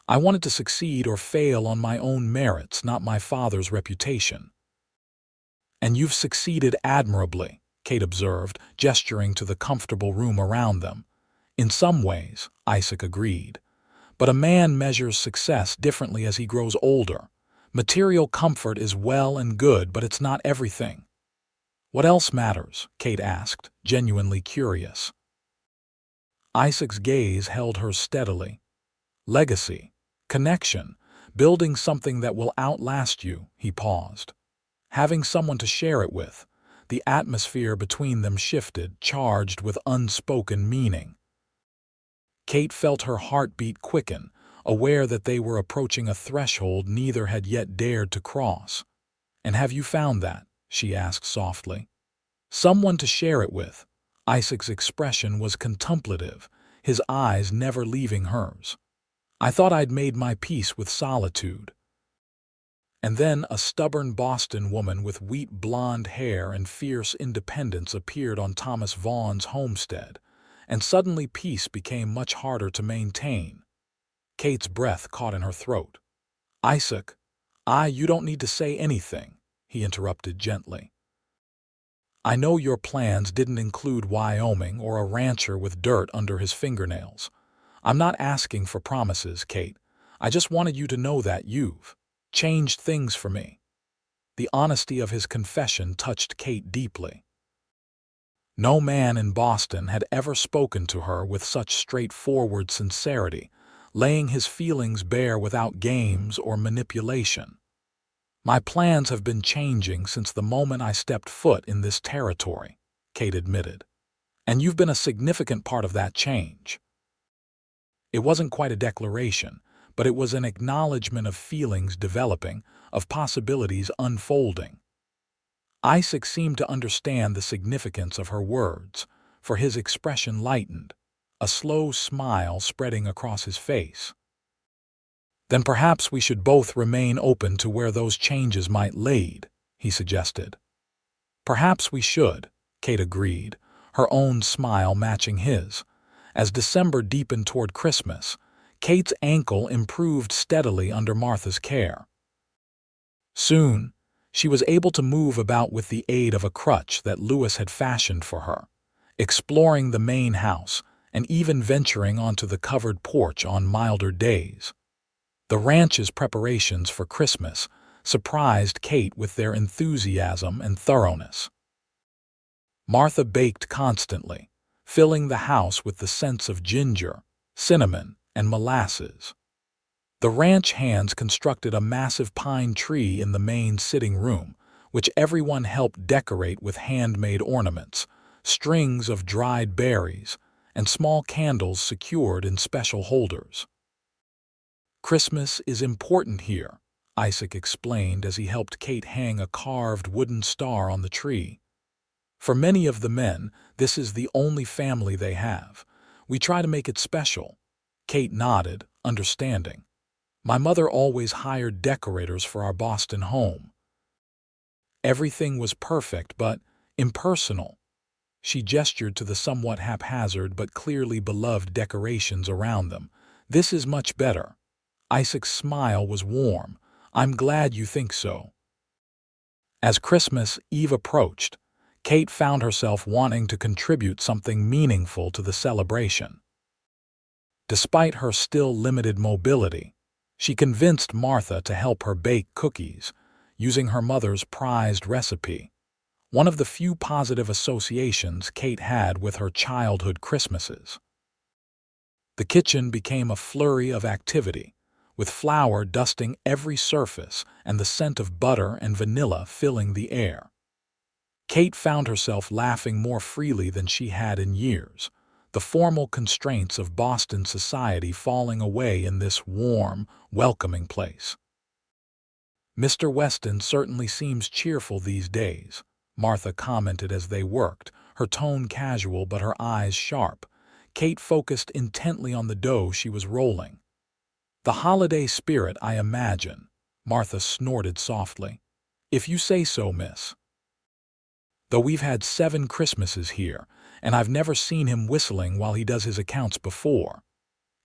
I wanted to succeed or fail on my own merits, not my father's reputation." "And you've succeeded admirably," Kate observed, gesturing to the comfortable room around them. "In some ways," Isaac agreed. "But a man measures success differently as he grows older. Material comfort is well and good, but it's not everything." "What else matters?" Kate asked, genuinely curious. Isaac's gaze held hers steadily. "Legacy, connection, building something that will outlast you," he paused. "Having someone to share it with." The atmosphere between them shifted, charged with unspoken meaning. Kate felt her heartbeat quicken, aware that they were approaching a threshold neither had yet dared to cross. "And have you found that?" she asked softly. "Someone to share it with." Isaac's expression was contemplative, his eyes never leaving hers. "I thought I'd made my peace with solitude." And then a stubborn Boston woman with wheat blonde hair and fierce independence appeared on Thomas Vaughn's homestead, and suddenly peace became much harder to maintain. Kate's breath caught in her throat. "Isaac, you don't need to say anything," he interrupted gently. "I know your plans didn't include Wyoming or a rancher with dirt under his fingernails. I'm not asking for promises, Kate. I just wanted you to know that you've changed things for me." The honesty of his confession touched Kate deeply. No man in Boston had ever spoken to her with such straightforward sincerity, laying his feelings bare without games or manipulation. "My plans have been changing since the moment I stepped foot in this territory," Kate admitted. "And you've been a significant part of that change." It wasn't quite a declaration, but it was an acknowledgement of feelings developing, of possibilities unfolding. Isaac seemed to understand the significance of her words, for his expression lightened, a slow smile spreading across his face. "Then perhaps we should both remain open to where those changes might lead," he suggested. "Perhaps we should," Kate agreed, her own smile matching his. As December deepened toward Christmas, Kate's ankle improved steadily under Martha's care. Soon, she was able to move about with the aid of a crutch that Lewis had fashioned for her, exploring the main house and even venturing onto the covered porch on milder days. The ranch's preparations for Christmas surprised Kate with their enthusiasm and thoroughness. Martha baked constantly, filling the house with the scents of ginger, cinnamon, and molasses. The ranch hands constructed a massive pine tree in the main sitting room, which everyone helped decorate with handmade ornaments, strings of dried berries, and small candles secured in special holders. "Christmas is important here," Isaac explained as he helped Kate hang a carved wooden star on the tree. "For many of the men, this is the only family they have. We try to make it special." Kate nodded, understanding. "My mother always hired decorators for our Boston home. Everything was perfect but impersonal." She gestured to the somewhat haphazard but clearly beloved decorations around them. "This is much better." Isaac's smile was warm. "I'm glad you think so." As Christmas Eve approached, Kate found herself wanting to contribute something meaningful to the celebration. Despite her still limited mobility, she convinced Martha to help her bake cookies, using her mother's prized recipe, one of the few positive associations Kate had with her childhood Christmases. The kitchen became a flurry of activity, with flour dusting every surface and the scent of butter and vanilla filling the air. Kate found herself laughing more freely than she had in years, the formal constraints of Boston society falling away in this warm, welcoming place. "Mr. Weston certainly seems cheerful these days," Martha commented as they worked, her tone casual but her eyes sharp. Kate focused intently on the dough she was rolling. "The holiday spirit, I imagine," Martha snorted softly. "If you say so, miss. Though we've had 7 Christmases here, and I've never seen him whistling while he does his accounts before."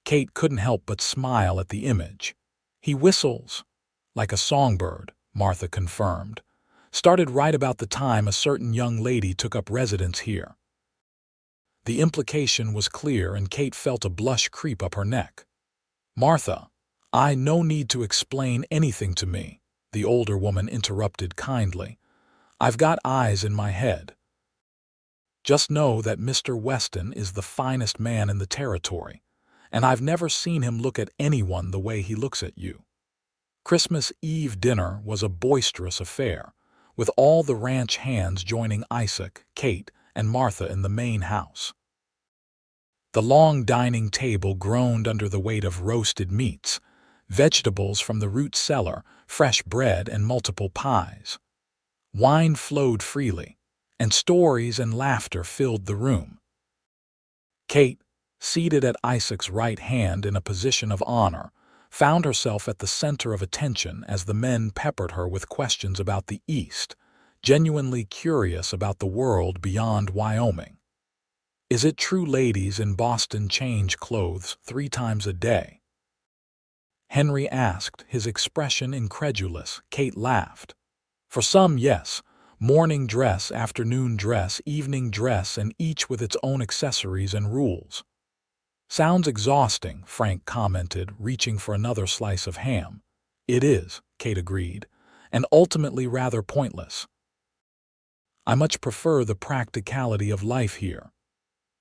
Kate couldn't help but smile at the image. "He whistles like a songbird," Martha confirmed. "Started right about the time a certain young lady took up residence here." The implication was clear, and Kate felt a blush creep up her neck. "Martha, no need to explain anything to me," the older woman interrupted kindly. "I've got eyes in my head. Just know that Mr. Weston is the finest man in the territory, and I've never seen him look at anyone the way he looks at you." Christmas Eve dinner was a boisterous affair, with all the ranch hands joining Isaac, Kate, and Martha in the main house. The long dining table groaned under the weight of roasted meats, vegetables from the root cellar, fresh bread, and multiple pies. Wine flowed freely, and stories and laughter filled the room. Kate, seated at Isaac's right hand in a position of honor, found herself at the center of attention as the men peppered her with questions about the East, genuinely curious about the world beyond Wyoming. "Is it true ladies in Boston change clothes 3 times a day?" Henry asked, his expression incredulous. Kate laughed. "For some, yes. Morning dress, afternoon dress, evening dress, and each with its own accessories and rules." "Sounds exhausting," Frank commented, reaching for another slice of ham. "It is," Kate agreed, "and ultimately rather pointless. I much prefer the practicality of life here."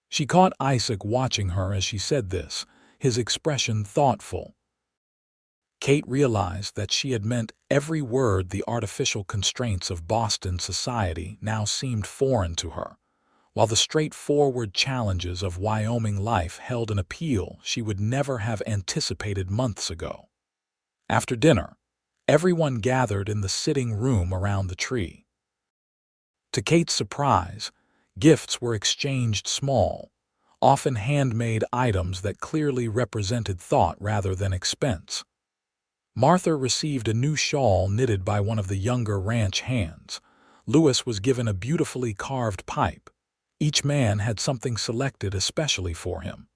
She caught Isaac watching her as she said this, his expression thoughtful. Kate realized that she had meant every word. The artificial constraints of Boston society now seemed foreign to her, while the straightforward challenges of Wyoming life held an appeal she would never have anticipated months ago. After dinner, everyone gathered in the sitting room around the tree. To Kate's surprise, gifts were exchanged, small, often handmade items that clearly represented thought rather than expense. Martha received a new shawl knitted by one of the younger ranch hands. Lewis was given a beautifully carved pipe. Each man had something selected especially for him.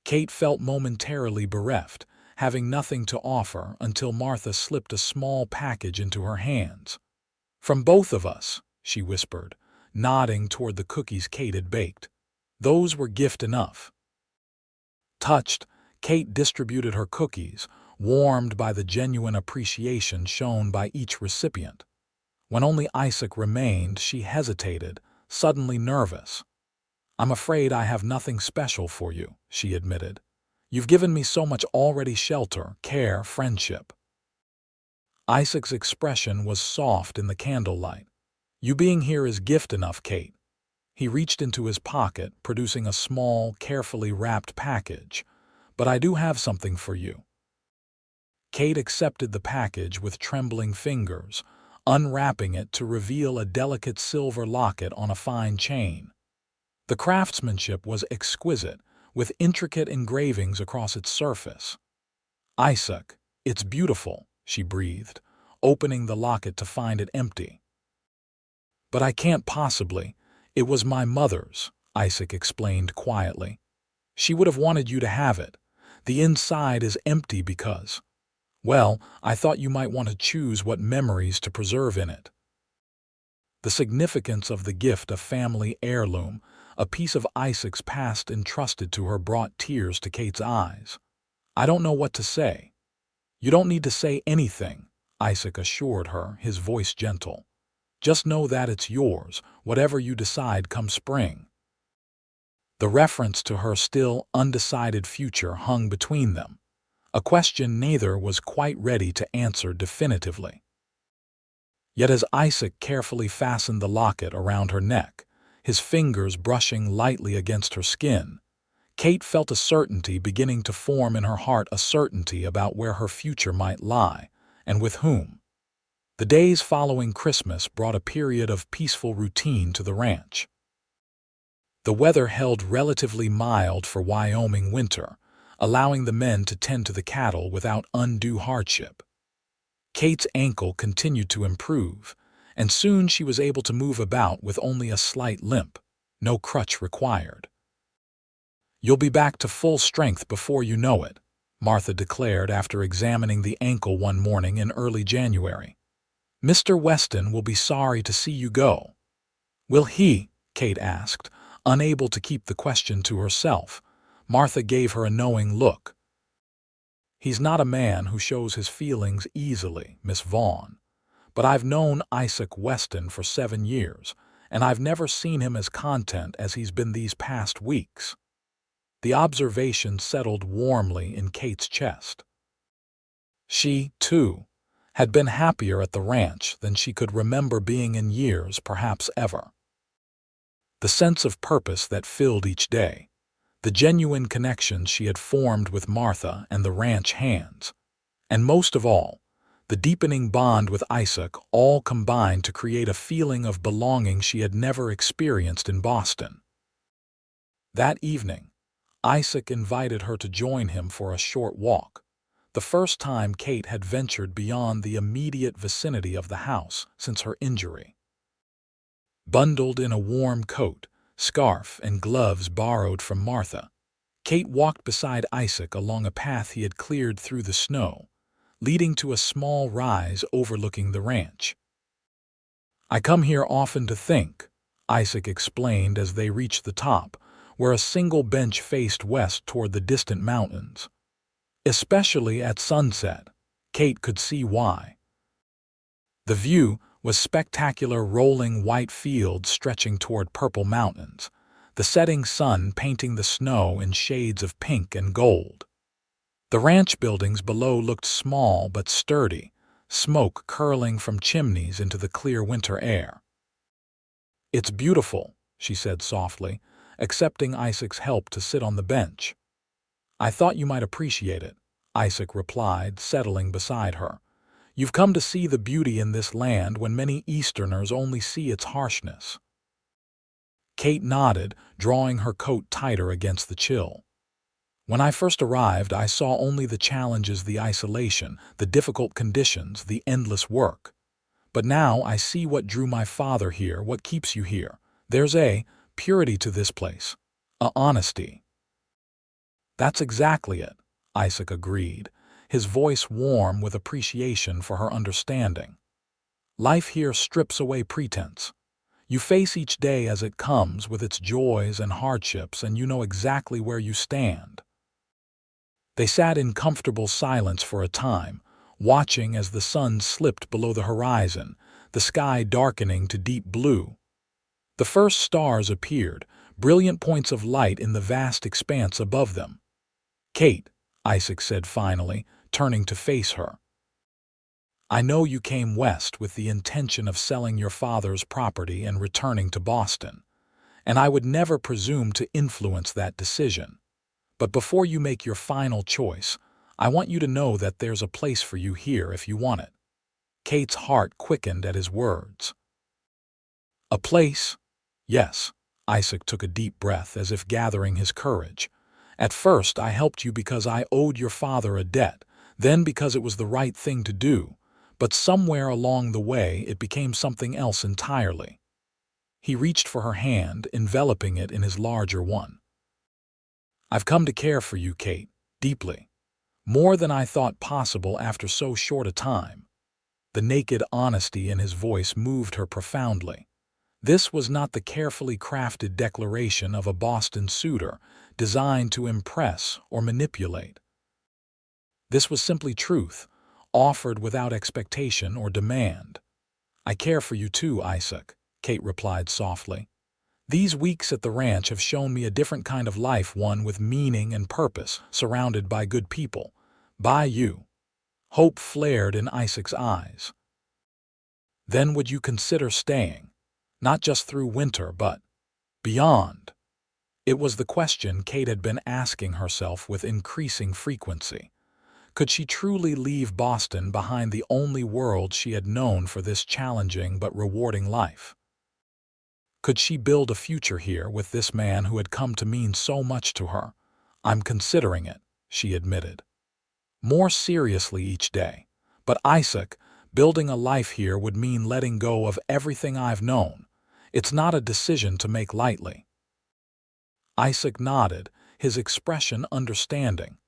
Kate felt momentarily bereft, having nothing to offer until Martha slipped a small package into her hands. "From both of us," she whispered, nodding toward the cookies Kate had baked. "Those were gift enough." Touched, Kate distributed her cookies, warmed by the genuine appreciation shown by each recipient. When only Isaac remained, she hesitated, suddenly nervous. "I'm afraid I have nothing special for you," she admitted. "You've given me so much already: shelter, care, friendship." Isaac's expression was soft in the candlelight. "You being here is gift enough, Kate." He reached into his pocket, producing a small, carefully wrapped package. "But I do have something for you." Kate accepted the package with trembling fingers, unwrapping it to reveal a delicate silver locket on a fine chain. The craftsmanship was exquisite, with intricate engravings across its surface. "Isaac, it's beautiful," she breathed, opening the locket to find it empty. "But I can't possibly. It was my mother's," Isaac explained quietly. "She would have wanted you to have it. The inside is empty because, well, I thought you might want to choose what memories to preserve in it." The significance of the gift, a family heirloom, a piece of Isaac's past entrusted to her, brought tears to Kate's eyes. "I don't know what to say." "You don't need to say anything," Isaac assured her, his voice gentle. "Just know that it's yours, whatever you decide come spring." The reference to her still undecided future hung between them, a question neither was quite ready to answer definitively. Yet as Isaac carefully fastened the locket around her neck, his fingers brushing lightly against her skin, Kate felt a certainty beginning to form in her heart, a certainty about where her future might lie, and with whom. The days following Christmas brought a period of peaceful routine to the ranch. The weather held relatively mild for Wyoming winter, allowing the men to tend to the cattle without undue hardship. Kate's ankle continued to improve, and soon she was able to move about with only a slight limp, no crutch required. "You'll be back to full strength before you know it," Martha declared after examining the ankle one morning in early January. "Mr. Weston will be sorry to see you go." "Will he?" Kate asked, unable to keep the question to herself. Martha gave her a knowing look. "He's not a man who shows his feelings easily, Miss Vaughn. But I've known Isaac Weston for 7 years, and I've never seen him as content as he's been these past weeks." The observation settled warmly in Kate's chest. She, too, had been happier at the ranch than she could remember being in years, perhaps ever. The sense of purpose that filled each day, the genuine connections she had formed with Martha and the ranch hands, and most of all, the deepening bond with Isaac, all combined to create a feeling of belonging she had never experienced in Boston. That evening, Isaac invited her to join him for a short walk, the first time Kate had ventured beyond the immediate vicinity of the house since her injury. Bundled in a warm coat, scarf, and gloves borrowed from Martha, Kate walked beside Isaac along a path he had cleared through the snow, leading to a small rise overlooking the ranch. "I come here often to think," Isaac explained as they reached the top, where a single bench faced west toward the distant mountains. Especially at sunset, Kate could see why. The view was spectacular, rolling white fields stretching toward purple mountains, the setting sun painting the snow in shades of pink and gold. The ranch buildings below looked small but sturdy, smoke curling from chimneys into the clear winter air. "It's beautiful," she said softly, accepting Isaac's help to sit on the bench. "I thought you might appreciate it," Isaac replied, settling beside her. "You've come to see the beauty in this land when many Easterners only see its harshness." Kate nodded, drawing her coat tighter against the chill. "When I first arrived, I saw only the challenges, the isolation, the difficult conditions, the endless work. But now I see what drew my father here, what keeps you here. There's a purity to this place, a honesty." "That's exactly it," Isaac agreed, his voice warm with appreciation for her understanding. "Life here strips away pretense. You face each day as it comes with its joys and hardships, and you know exactly where you stand." They sat in comfortable silence for a time, watching as the sun slipped below the horizon, the sky darkening to deep blue. The first stars appeared, brilliant points of light in the vast expanse above them. "Kate," Isaac said finally, turning to face her, "I know you came west with the intention of selling your father's property and returning to Boston. and I would never presume to influence that decision. But before you make your final choice, I want you to know that there's a place for you here if you want it." Kate's heart quickened at his words. "A place?" "Yes." Isaac took a deep breath as if gathering his courage. "At first I helped you because I owed your father a debt, then because it was the right thing to do, but somewhere along the way it became something else entirely." He reached for her hand, enveloping it in his larger one. "I've come to care for you, Kate, deeply. More than I thought possible after so short a time." The naked honesty in his voice moved her profoundly. This was not the carefully crafted declaration of a Boston suitor designed to impress or manipulate. This was simply truth, offered without expectation or demand. "I care for you too, Isaac," Kate replied softly. "These weeks at the ranch have shown me a different kind of life, one with meaning and purpose, surrounded by good people. By you." Hope flared in Isaac's eyes. "Then would you consider staying? Not just through winter, but beyond?" It was the question Kate had been asking herself with increasing frequency. Could she truly leave Boston behind, the only world she had known for this challenging but rewarding life? Could she build a future here with this man who had come to mean so much to her? "I'm considering it," she admitted. "More seriously each day. But Isaac, building a life here would mean letting go of everything I've known. It's not a decision to make lightly." Isaac nodded, his expression understanding.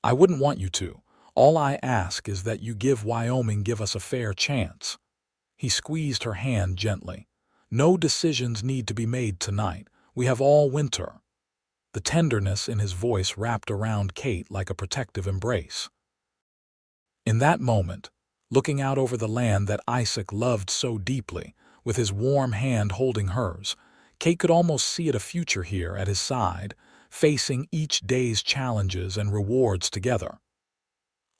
"I wouldn't want you to. All I ask is that you give us a fair chance." He squeezed her hand gently. "No decisions need to be made tonight. We have all winter." The tenderness in his voice wrapped around Kate like a protective embrace. In that moment, looking out over the land that Isaac loved so deeply, with his warm hand holding hers, Kate could almost see a future here at his side, facing each day's challenges and rewards together.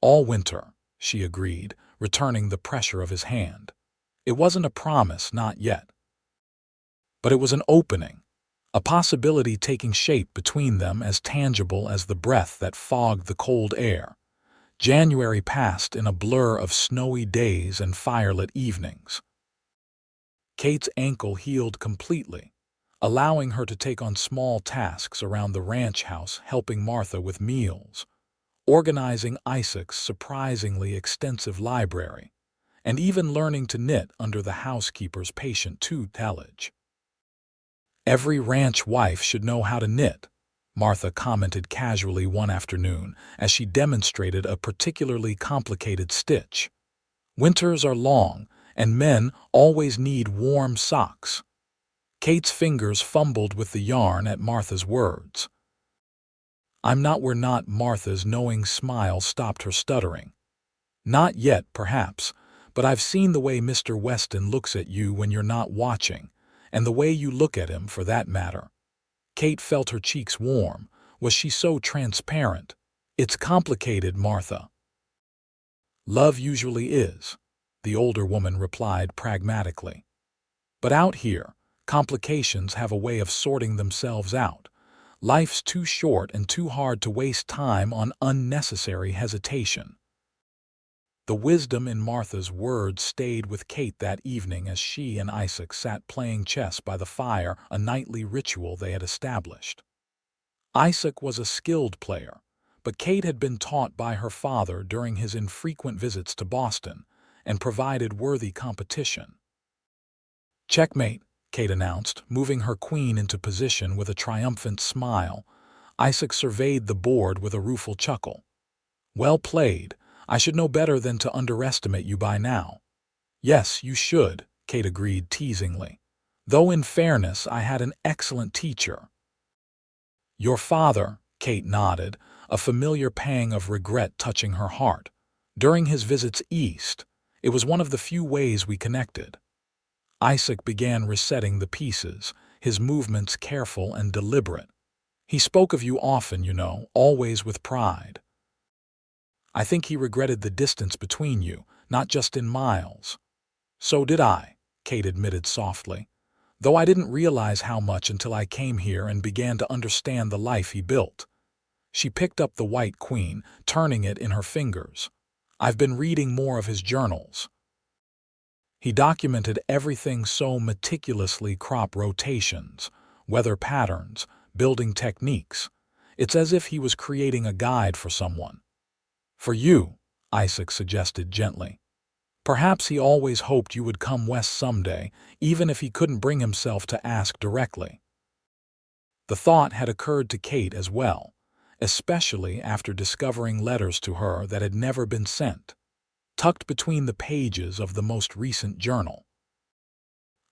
"All winter," she agreed, returning the pressure of his hand. It wasn't a promise, not yet. But it was an opening, a possibility taking shape between them as tangible as the breath that fogged the cold air. January passed in a blur of snowy days and firelit evenings. Kate's ankle healed completely, allowing her to take on small tasks around the ranch house, helping Martha with meals, organizing Isaac's surprisingly extensive library, and even learning to knit under the housekeeper's patient tutelage. "Every ranch wife should know how to knit," Martha commented casually one afternoon as she demonstrated a particularly complicated stitch. "Winters are long, and men always need warm socks." Kate's fingers fumbled with the yarn at Martha's words. We're not." Martha's knowing smile stopped her stuttering. "Not yet, perhaps, but I've seen the way Mr. Weston looks at you when you're not watching, and the way you look at him, for that matter." Kate felt her cheeks warm. Was she so transparent? "It's complicated, Martha." "Love usually is," the older woman replied pragmatically. "But out here, complications have a way of sorting themselves out. Life's too short and too hard to waste time on unnecessary hesitation." The wisdom in Martha's words stayed with Kate that evening as she and Isaac sat playing chess by the fire, a nightly ritual they had established. Isaac was a skilled player, but Kate had been taught by her father during his infrequent visits to Boston and provided worthy competition. "Checkmate," Kate announced, moving her queen into position with a triumphant smile. Isaac surveyed the board with a rueful chuckle. "Well played. I should know better than to underestimate you by now." "Yes, you should," Kate agreed teasingly. "Though in fairness, I had an excellent teacher." "Your father," Kate nodded, a familiar pang of regret touching her heart. "During his visits east, it was one of the few ways we connected." Isaac began resetting the pieces, his movements careful and deliberate. "He spoke of you often, always with pride. I think he regretted the distance between you, not just in miles." "So did I," Kate admitted softly. though I didn't realize how much until I came here and began to understand the life he built. She picked up the White Queen, turning it in her fingers. I've been reading more of his journals. He documented everything so meticulously: crop rotations, weather patterns, building techniques. It's as if he was creating a guide for someone. For you, Isaac suggested gently. Perhaps he always hoped you would come west someday, even if he couldn't bring himself to ask directly. The thought had occurred to Kate as well, especially after discovering letters to her that had never been sent, tucked between the pages of the most recent journal.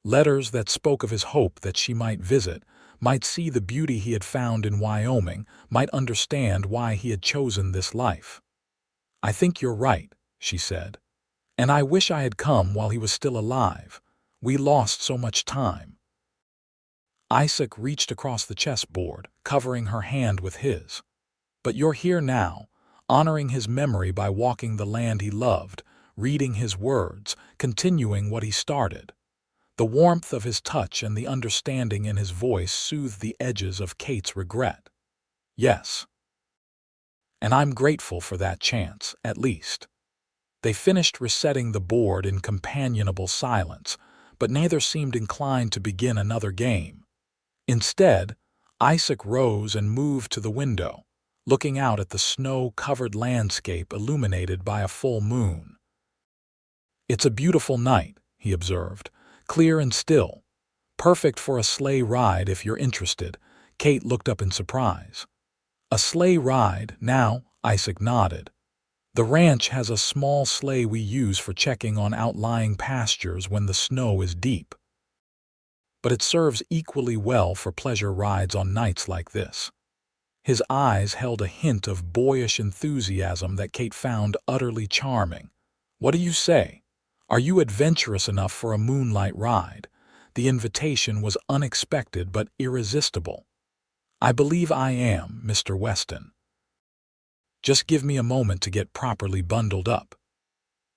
Letters that spoke of his hope that she might visit, might see the beauty he had found in Wyoming, might understand why he had chosen this life. "I think you're right," she said. "And I wish I had come while he was still alive. We lost so much time." Isaac reached across the chessboard, covering her hand with his. "But you're here now, honoring his memory by walking the land he loved, reading his words, continuing what he started." The warmth of his touch and the understanding in his voice soothed the edges of Kate's regret. "Yes. And I'm grateful for that chance, at least." They finished resetting the board in companionable silence, but neither seemed inclined to begin another game. Instead, Isaac rose and moved to the window, looking out at the snow-covered landscape illuminated by a full moon. "It's a beautiful night," he observed, "clear and still. Perfect for a sleigh ride if you're interested." Kate looked up in surprise. "A sleigh ride, now?" Isaac nodded. "The ranch has a small sleigh we use for checking on outlying pastures when the snow is deep. But it serves equally well for pleasure rides on nights like this." His eyes held a hint of boyish enthusiasm that Kate found utterly charming. "What do you say? Are you adventurous enough for a moonlight ride?" The invitation was unexpected but irresistible. "I believe I am, Mr. Weston. Just give me a moment to get properly bundled up."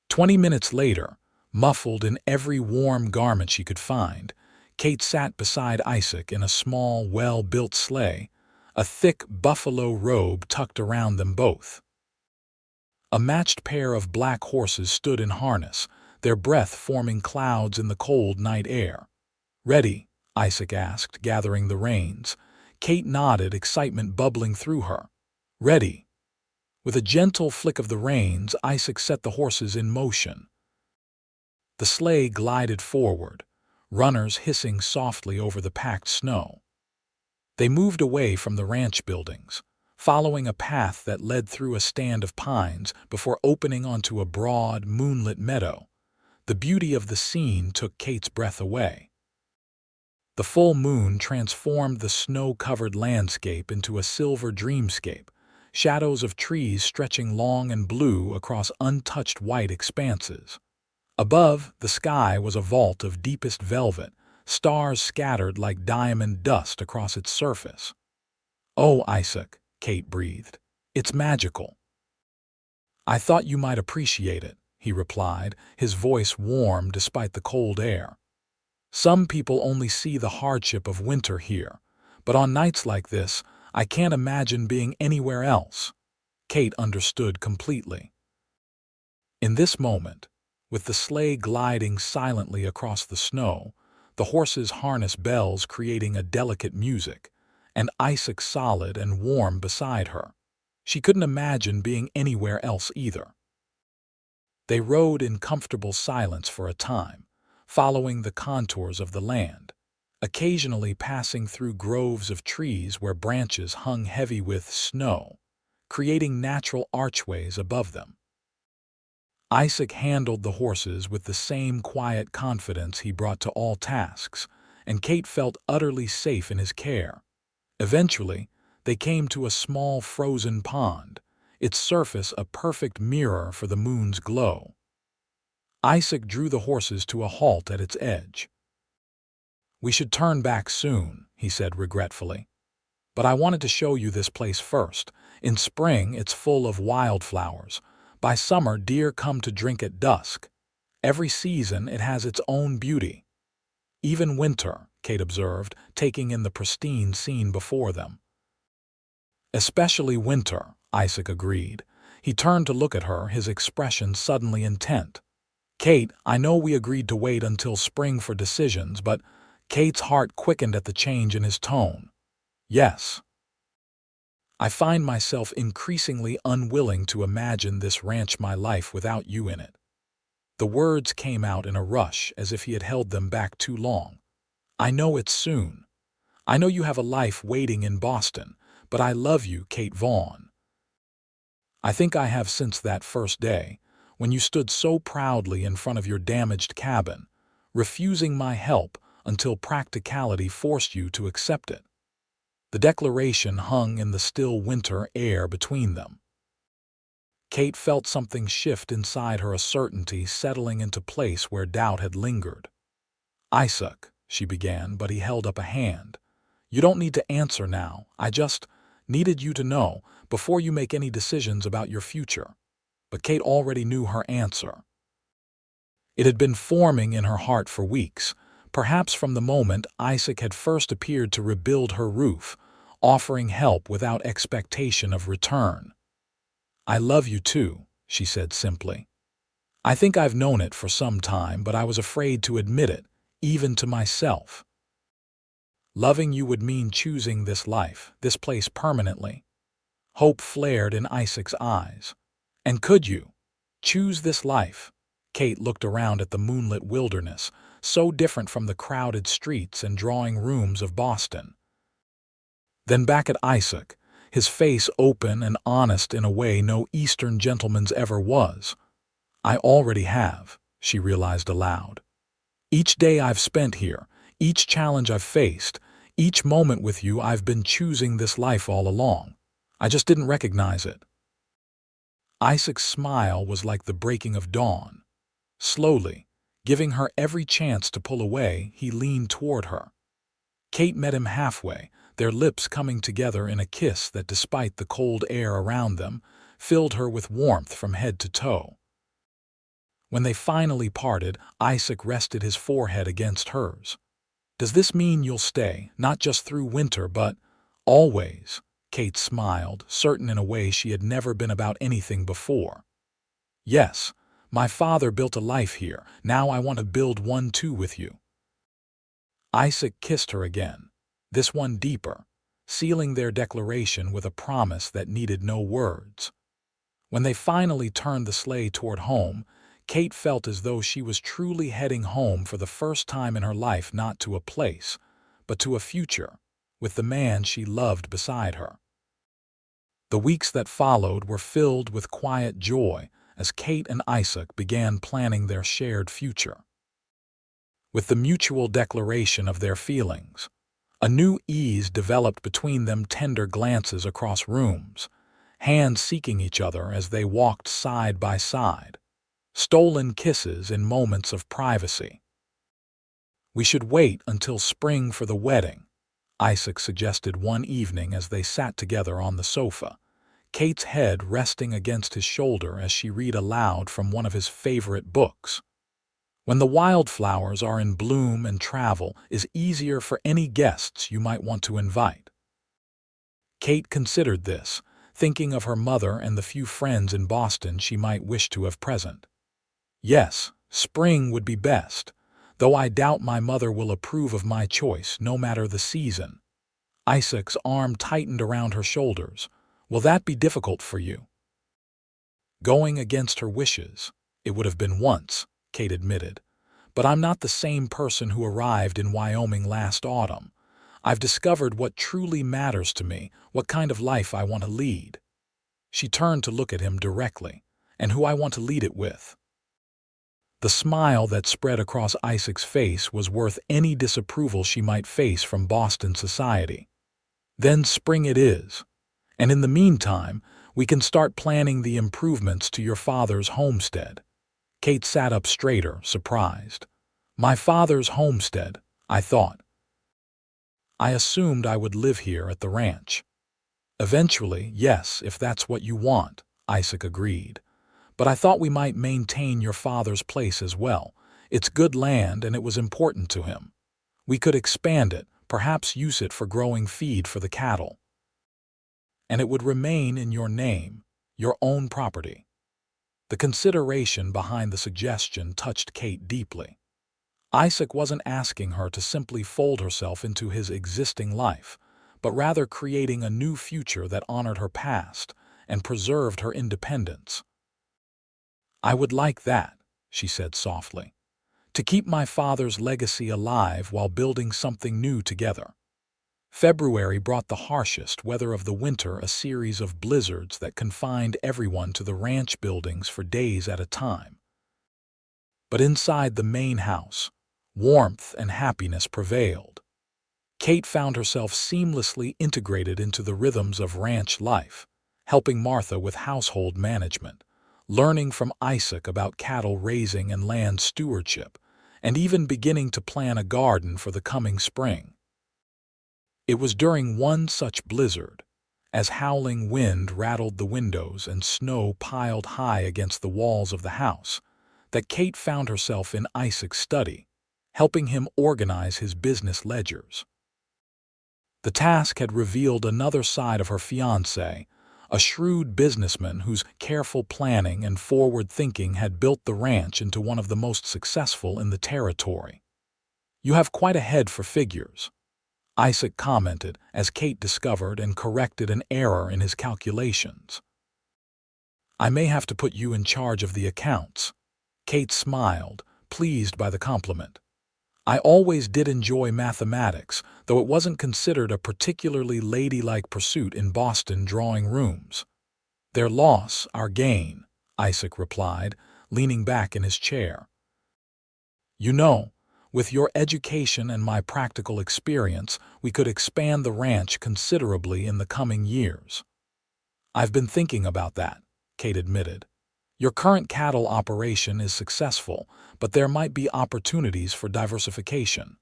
20 minutes later, muffled in every warm garment she could find, Kate sat beside Isaac in a small, well-built sleigh, a thick buffalo robe tucked around them both. A matched pair of black horses stood in harness, their breath forming clouds in the cold night air. "Ready?" Isaac asked, gathering the reins. Kate nodded, excitement bubbling through her. "Ready." With a gentle flick of the reins, Isaac set the horses in motion. The sleigh glided forward, runners hissing softly over the packed snow. They moved away from the ranch buildings, following a path that led through a stand of pines before opening onto a broad, moonlit meadow. The beauty of the scene took Kate's breath away. The full moon transformed the snow-covered landscape into a silver dreamscape, shadows of trees stretching long and blue across untouched white expanses. Above, the sky was a vault of deepest velvet, stars scattered like diamond dust across its surface. "Oh, Isaac," Kate breathed, "it's magical." "I thought you might appreciate it," he replied, his voice warm despite the cold air. "Some people only see the hardship of winter here, but on nights like this, I can't imagine being anywhere else." Kate understood completely. In this moment, with the sleigh gliding silently across the snow, the horses' harness bells creating a delicate music, and Isaac solid and warm beside her, she couldn't imagine being anywhere else either. They rode in comfortable silence for a time, following the contours of the land, occasionally passing through groves of trees where branches hung heavy with snow, creating natural archways above them. Isaac handled the horses with the same quiet confidence he brought to all tasks, and Kate felt utterly safe in his care. Eventually, they came to a small frozen pond, its surface a perfect mirror for the moon's glow. Isaac drew the horses to a halt at its edge. "We should turn back soon," he said regretfully. "But I wanted to show you this place first. In spring, it's full of wildflowers. By summer, deer come to drink at dusk. Every season, it has its own beauty. Even winter," Kate observed, taking in the pristine scene before them. Especially winter, Isaac agreed. He turned to look at her, his expression suddenly intent. Kate, I know we agreed to wait until spring for decisions, but Kate's heart quickened at the change in his tone. Yes. I find myself increasingly unwilling to imagine this ranch my life without you in it. The words came out in a rush, as if he had held them back too long. I know it's soon. I know you have a life waiting in Boston, but I love you, Kate Vaughn. I think I have since that first day, when you stood so proudly in front of your damaged cabin, refusing my help until practicality forced you to accept it. The declaration hung in the still winter air between them. Kate felt something shift inside her, a certainty settling into place where doubt had lingered. Isaac, she began, but he held up a hand. You don't need to answer now. I just needed you to know before you make any decisions about your future. But Kate already knew her answer. It had been forming in her heart for weeks, perhaps from the moment Isaac had first appeared to rebuild her roof, offering help without expectation of return. I love you too, she said simply. I think I've known it for some time, but I was afraid to admit it, even to myself. Loving you would mean choosing this life, this place permanently. Hope flared in Isaac's eyes. And could you choose this life? Kate looked around at the moonlit wilderness, so different from the crowded streets and drawing rooms of Boston. Then back at Isaac, his face open and honest in a way no Eastern gentleman's ever was. I already have, she realized aloud. Each day I've spent here, each challenge I've faced, each moment with you, I've been choosing this life all along. I just didn't recognize it. Isaac's smile was like the breaking of dawn. Slowly, giving her every chance to pull away, he leaned toward her. Kate met him halfway, their lips coming together in a kiss that, despite the cold air around them, filled her with warmth from head to toe. When they finally parted, Isaac rested his forehead against hers. Does this mean you'll stay, not just through winter, but always? Kate smiled, certain in a way she had never been about anything before. Yes, my father built a life here. Now I want to build one too with you. Isaac kissed her again, this one deeper, sealing their declaration with a promise that needed no words. When they finally turned the sleigh toward home, Kate felt as though she was truly heading home for the first time in her life, not to a place, but to a future, with the man she loved beside her. The weeks that followed were filled with quiet joy as Kate and Isaac began planning their shared future. With the mutual declaration of their feelings, a new ease developed between them, tender glances across rooms, hands seeking each other as they walked side by side, stolen kisses in moments of privacy. We should wait until spring for the wedding, Isaac suggested one evening as they sat together on the sofa, Kate's head resting against his shoulder as she read aloud from one of his favorite books. When the wildflowers are in bloom and travel is easier for any guests you might want to invite. Kate considered this, thinking of her mother and the few friends in Boston she might wish to have present. Yes, spring would be best, though I doubt my mother will approve of my choice no matter the season. Isaac's arm tightened around her shoulders. Will that be difficult for you? Going against her wishes, it would have been once, Kate admitted. But I'm not the same person who arrived in Wyoming last autumn. I've discovered what truly matters to me, what kind of life I want to lead. She turned to look at him directly, and who I want to lead it with. The smile that spread across Isaac's face was worth any disapproval she might face from Boston society. Then spring it is. And in the meantime, we can start planning the improvements to your father's homestead. Kate sat up straighter, surprised. My father's homestead, I thought. I assumed I would live here at the ranch. Eventually, yes, if that's what you want, Isaac agreed. But I thought we might maintain your father's place as well. It's good land and it was important to him. We could expand it, perhaps use it for growing feed for the cattle. And it would remain in your name, your own property. The consideration behind the suggestion touched Kate deeply. Isaac wasn't asking her to simply fold herself into his existing life, but rather creating a new future that honored her past and preserved her independence. "I would like that," she said softly, "to keep my father's legacy alive while building something new together." February brought the harshest weather of the winter, a series of blizzards that confined everyone to the ranch buildings for days at a time. But inside the main house, warmth and happiness prevailed. Kate found herself seamlessly integrated into the rhythms of ranch life, helping Martha with household management, learning from Isaac about cattle raising and land stewardship, and even beginning to plan a garden for the coming spring. It was during one such blizzard, as howling wind rattled the windows and snow piled high against the walls of the house, that Kate found herself in Isaac's study, helping him organize his business ledgers. The task had revealed another side of her fiancé, a shrewd businessman whose careful planning and forward thinking had built the ranch into one of the most successful in the territory. "You have quite a head for figures," Isaac commented as Kate discovered and corrected an error in his calculations. "I may have to put you in charge of the accounts." Kate smiled, pleased by the compliment. "I always did enjoy mathematics, though it wasn't considered a particularly ladylike pursuit in Boston drawing rooms." "Their loss, our gain," Isaac replied, leaning back in his chair. "You know, with your education and my practical experience, we could expand the ranch considerably in the coming years." "I've been thinking about that," Kate admitted. "Your current cattle operation is successful, but there might be opportunities for diversification."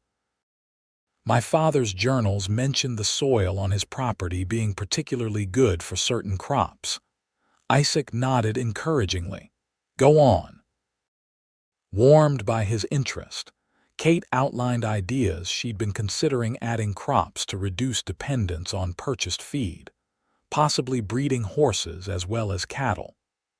"My father's journals mention the soil on his property being particularly good for certain crops." Isaac nodded encouragingly. "Go on." Warmed by his interest, Kate outlined ideas she'd been considering: adding crops to reduce dependence on purchased feed, possibly breeding horses as well as cattle,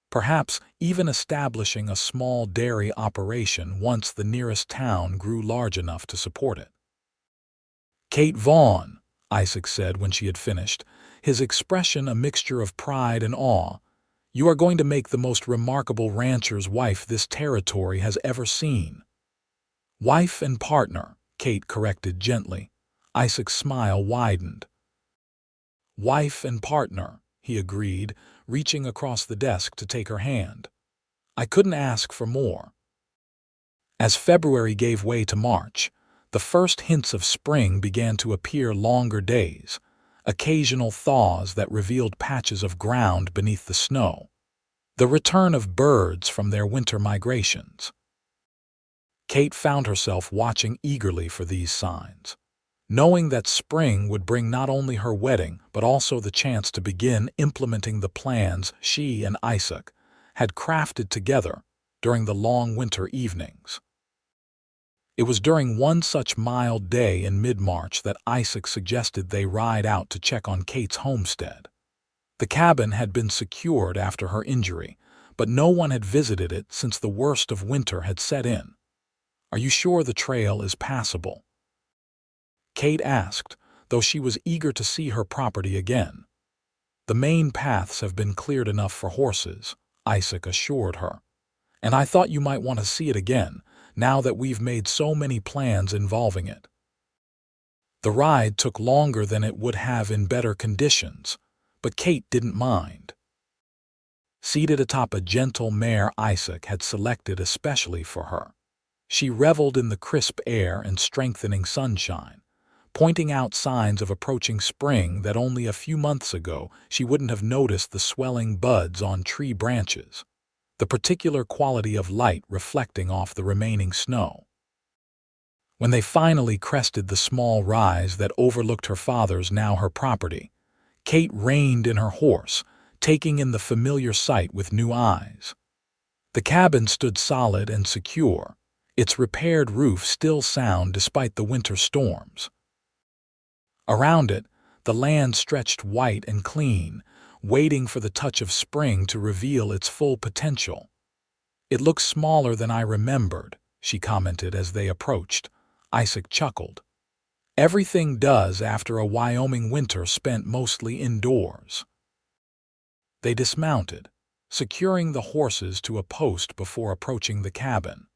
perhaps even establishing a small dairy operation once the nearest town grew large enough to support it. "Kate Vaughn," Isaac said when she had finished, his expression a mixture of pride and awe, "you are going to make the most remarkable rancher's wife this territory has ever seen." "Wife and partner," Kate corrected gently. Isaac's smile widened. "Wife and partner," he agreed, reaching across the desk to take her hand. "I couldn't ask for more." As February gave way to March, the first hints of spring began to appear: longer days, occasional thaws that revealed patches of ground beneath the snow, the return of birds from their winter migrations. Kate found herself watching eagerly for these signs, knowing that spring would bring not only her wedding but also the chance to begin implementing the plans she and Isaac had crafted together during the long winter evenings. It was during one such mild day in mid-March that Isaac suggested they ride out to check on Kate's homestead. The cabin had been secured after her injury, but no one had visited it since the worst of winter had set in. "Are you sure the trail is passable?" Kate asked, though she was eager to see her property again. "The main paths have been cleared enough for horses," Isaac assured her. "And I thought you might want to see it again, now that we've made so many plans involving it." The ride took longer than it would have in better conditions, but Kate didn't mind. Seated atop a gentle mare Isaac had selected especially for her, she reveled in the crisp air and strengthening sunshine, pointing out signs of approaching spring that only a few months ago she wouldn't have noticed: the swelling buds on tree branches, the particular quality of light reflecting off the remaining snow. When they finally crested the small rise that overlooked her father's, now her property, Kate reined in her horse, taking in the familiar sight with new eyes. The cabin stood solid and secure, its repaired roof still sound despite the winter storms. Around it, the land stretched white and clean, waiting for the touch of spring to reveal its full potential. "It looks smaller than I remembered," she commented as they approached. Isaac chuckled. "Everything does after a Wyoming winter spent mostly indoors." They dismounted, securing the horses to a post before approaching the cabin.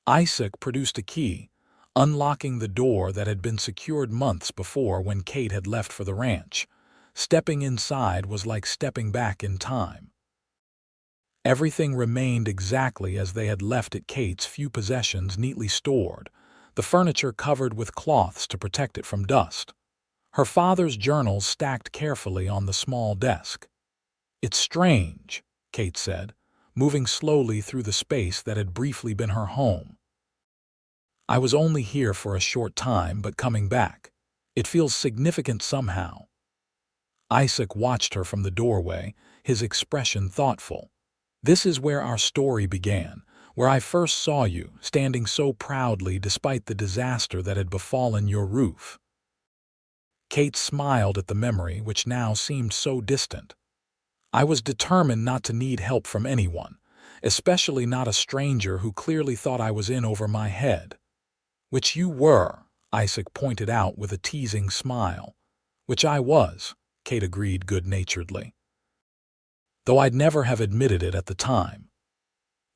Isaac produced a key, unlocking the door that had been secured months before when Kate had left for the ranch. Stepping inside was like stepping back in time. Everything remained exactly as they had left it, Kate's few possessions neatly stored, the furniture covered with cloths to protect it from dust. Her father's journals stacked carefully on the small desk. "It's strange," Kate said, moving slowly through the space that had briefly been her home. "I was only here for a short time, but coming back. It feels significant somehow." Isaac watched her from the doorway, his expression thoughtful. "This is where our story began, where I first saw you, standing so proudly despite the disaster that had befallen your roof." Kate smiled at the memory, which now seemed so distant. "I was determined not to need help from anyone, especially not a stranger who clearly thought I was in over my head." "Which you were," Isaac pointed out with a teasing smile. "Which I was," Kate agreed good-naturedly, "though I'd never have admitted it at the time."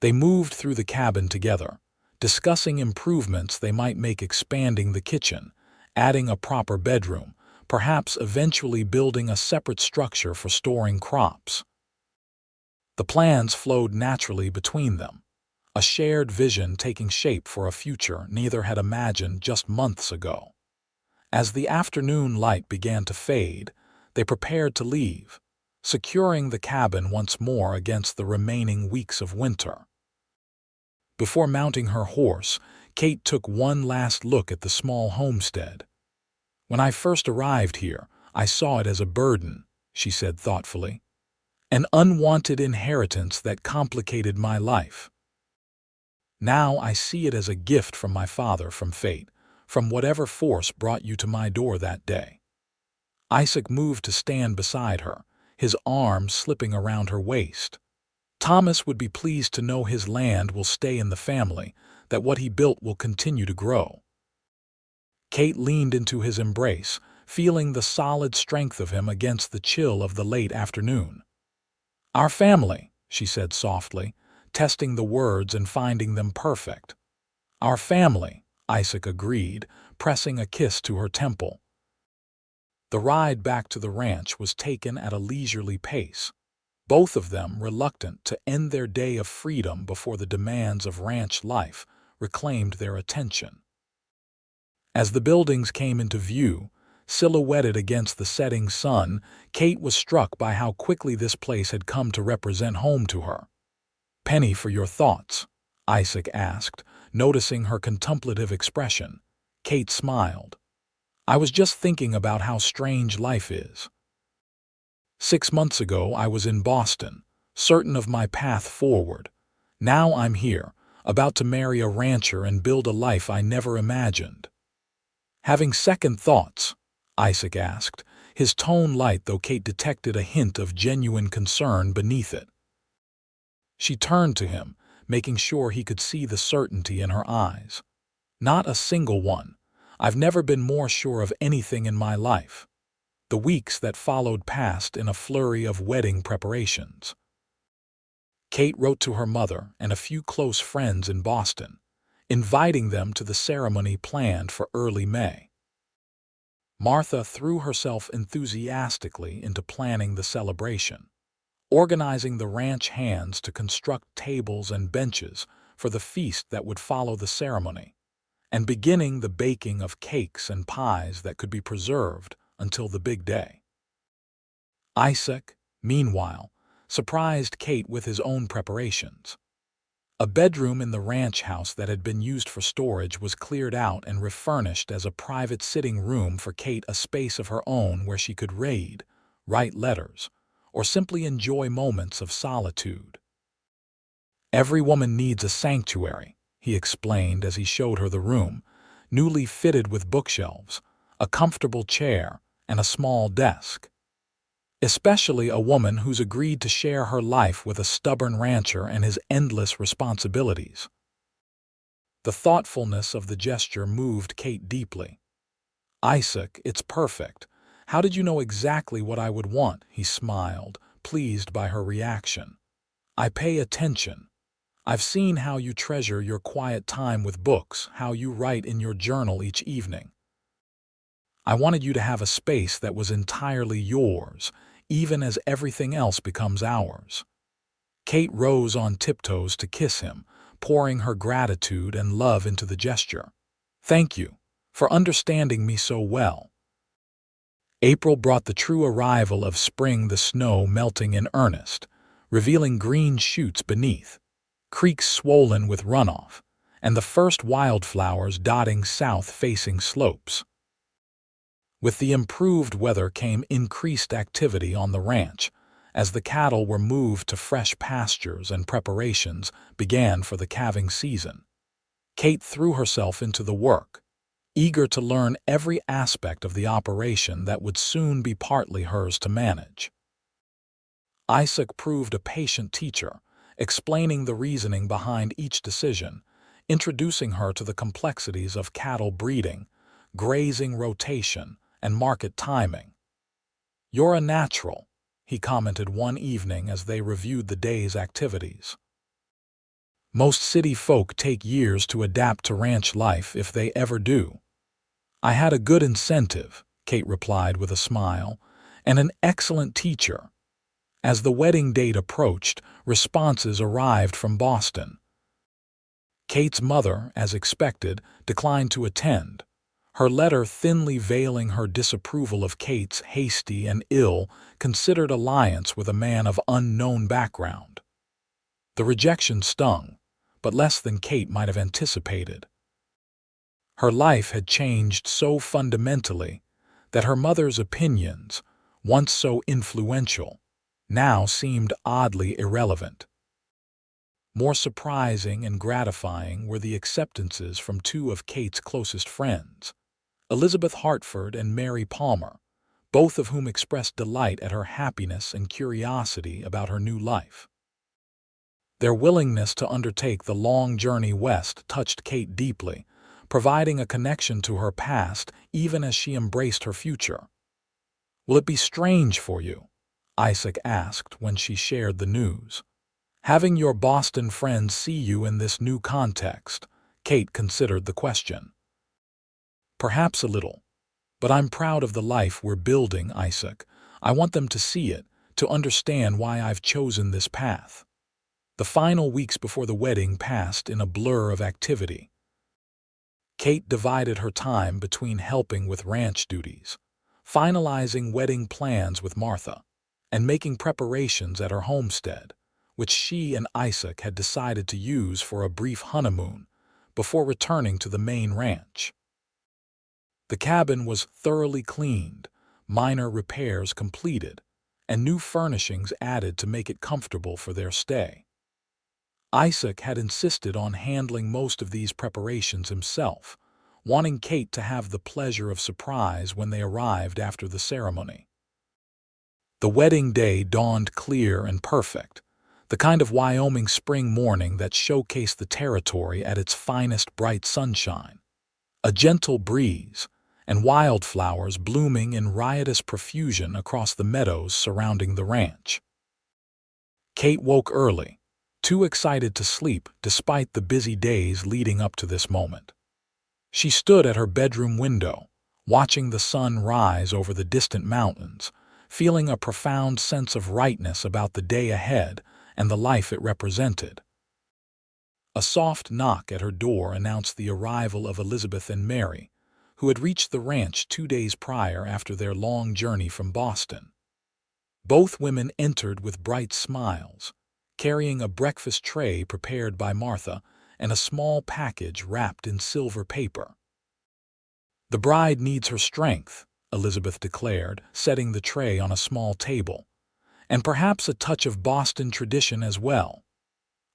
They moved through the cabin together, discussing improvements they might make, expanding the kitchen, adding a proper bedroom, perhaps eventually building a separate structure for storing crops. The plans flowed naturally between them, a shared vision taking shape for a future neither had imagined just months ago. As the afternoon light began to fade, they prepared to leave, securing the cabin once more against the remaining weeks of winter. Before mounting her horse, Kate took one last look at the small homestead. "When I first arrived here, I saw it as a burden," she said thoughtfully. "An unwanted inheritance that complicated my life. Now I see it as a gift from my father, from fate, from whatever force brought you to my door that day." Isaac moved to stand beside her, his arms slipping around her waist. "Thomas would be pleased to know his land will stay in the family, that what he built will continue to grow." Kate leaned into his embrace, feeling the solid strength of him against the chill of the late afternoon. "Our family," she said softly, testing the words and finding them perfect. "Our family," Isaac agreed, pressing a kiss to her temple. The ride back to the ranch was taken at a leisurely pace, both of them reluctant to end their day of freedom before the demands of ranch life reclaimed their attention. As the buildings came into view, silhouetted against the setting sun, Kate was struck by how quickly this place had come to represent home to her. "Penny, for your thoughts?" Isaac asked, noticing her contemplative expression. Kate smiled. "I was just thinking about how strange life is. 6 months ago I was in Boston, certain of my path forward. Now I'm here, about to marry a rancher and build a life I never imagined." "Having second thoughts?" Isaac asked, his tone light though Kate detected a hint of genuine concern beneath it. She turned to him, making sure he could see the certainty in her eyes. "Not a single one. I've never been more sure of anything in my life." The weeks that followed passed in a flurry of wedding preparations. Kate wrote to her mother and a few close friends in Boston, inviting them to the ceremony planned for early May. Martha threw herself enthusiastically into planning the celebration, organizing the ranch hands to construct tables and benches for the feast that would follow the ceremony, and beginning the baking of cakes and pies that could be preserved until the big day. Isaac, meanwhile, surprised Kate with his own preparations. A bedroom in the ranch house that had been used for storage was cleared out and refurnished as a private sitting room for Kate, a space of her own where she could read, write letters, or simply enjoy moments of solitude. "Every woman needs a sanctuary," he explained as he showed her the room, newly fitted with bookshelves, a comfortable chair, and a small desk. Especially a woman who's agreed to share her life with a stubborn rancher and his endless responsibilities. The thoughtfulness of the gesture moved Kate deeply. "Isaac, it's perfect. How did you know exactly what I would want?" he smiled, pleased by her reaction. "I pay attention. I've seen how you treasure your quiet time with books, how you write in your journal each evening. I wanted you to have a space that was entirely yours, even as everything else becomes ours." Kate rose on tiptoes to kiss him, pouring her gratitude and love into the gesture. "Thank you for understanding me so well." April brought the true arrival of spring, the snow melting in earnest, revealing green shoots beneath, creeks swollen with runoff, and the first wildflowers dotting south-facing slopes. With the improved weather came increased activity on the ranch, as the cattle were moved to fresh pastures and preparations began for the calving season. Kate threw herself into the work, eager to learn every aspect of the operation that would soon be partly hers to manage. Isaac proved a patient teacher, explaining the reasoning behind each decision, introducing her to the complexities of cattle breeding, grazing rotation, and market timing. "You're a natural," he commented one evening as they reviewed the day's activities. "Most city folk take years to adapt to ranch life if they ever do." "I had a good incentive," Kate replied with a smile, "and an excellent teacher." As the wedding date approached, responses arrived from Boston. Kate's mother, as expected, declined to attend, her letter thinly veiling her disapproval of Kate's hasty and ill-considered alliance with a man of unknown background. The rejection stung, but less than Kate might have anticipated. Her life had changed so fundamentally that her mother's opinions, once so influential, now seemed oddly irrelevant. More surprising and gratifying were the acceptances from two of Kate's closest friends, Elizabeth Hartford and Mary Palmer, both of whom expressed delight at her happiness and curiosity about her new life. Their willingness to undertake the long journey west touched Kate deeply, providing a connection to her past even as she embraced her future. "Will it be strange for you?" Isaac asked when she shared the news. "Having your Boston friends see you in this new context?" Kate considered the question. "Perhaps a little. But I'm proud of the life we're building, Isaac. I want them to see it, to understand why I've chosen this path." The final weeks before the wedding passed in a blur of activity. Kate divided her time between helping with ranch duties, finalizing wedding plans with Martha, and making preparations at her homestead, which she and Isaac had decided to use for a brief honeymoon before returning to the main ranch. The cabin was thoroughly cleaned, minor repairs completed, and new furnishings added to make it comfortable for their stay. Isaac had insisted on handling most of these preparations himself, wanting Kate to have the pleasure of surprise when they arrived after the ceremony. The wedding day dawned clear and perfect, the kind of Wyoming spring morning that showcased the territory at its finest bright sunshine, a gentle breeze, and wildflowers blooming in riotous profusion across the meadows surrounding the ranch. Kate woke early, too excited to sleep despite the busy days leading up to this moment. She stood at her bedroom window, watching the sun rise over the distant mountains, feeling a profound sense of rightness about the day ahead and the life it represented. A soft knock at her door announced the arrival of Elizabeth and Mary, who had reached the ranch 2 days prior after their long journey from Boston. Both women entered with bright smiles, carrying a breakfast tray prepared by Martha and a small package wrapped in silver paper. "The bride needs her strength," Elizabeth declared, setting the tray on a small table, "and perhaps a touch of Boston tradition as well."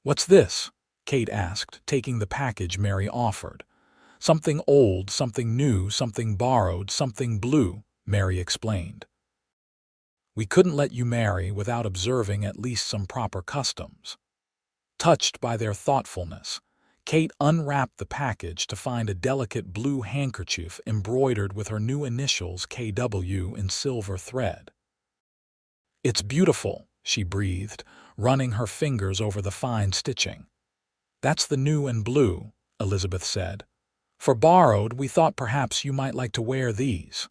"What's this?" Kate asked, taking the package Mary offered. Something old, something new, something borrowed, something blue, Mary explained. We couldn't let you marry without observing at least some proper customs. Touched by their thoughtfulness, Kate unwrapped the package to find a delicate blue handkerchief embroidered with her new initials KW in silver thread. It's beautiful, she breathed, running her fingers over the fine stitching. That's the new and blue, Elizabeth said. For borrowed, we thought perhaps you might like to wear these.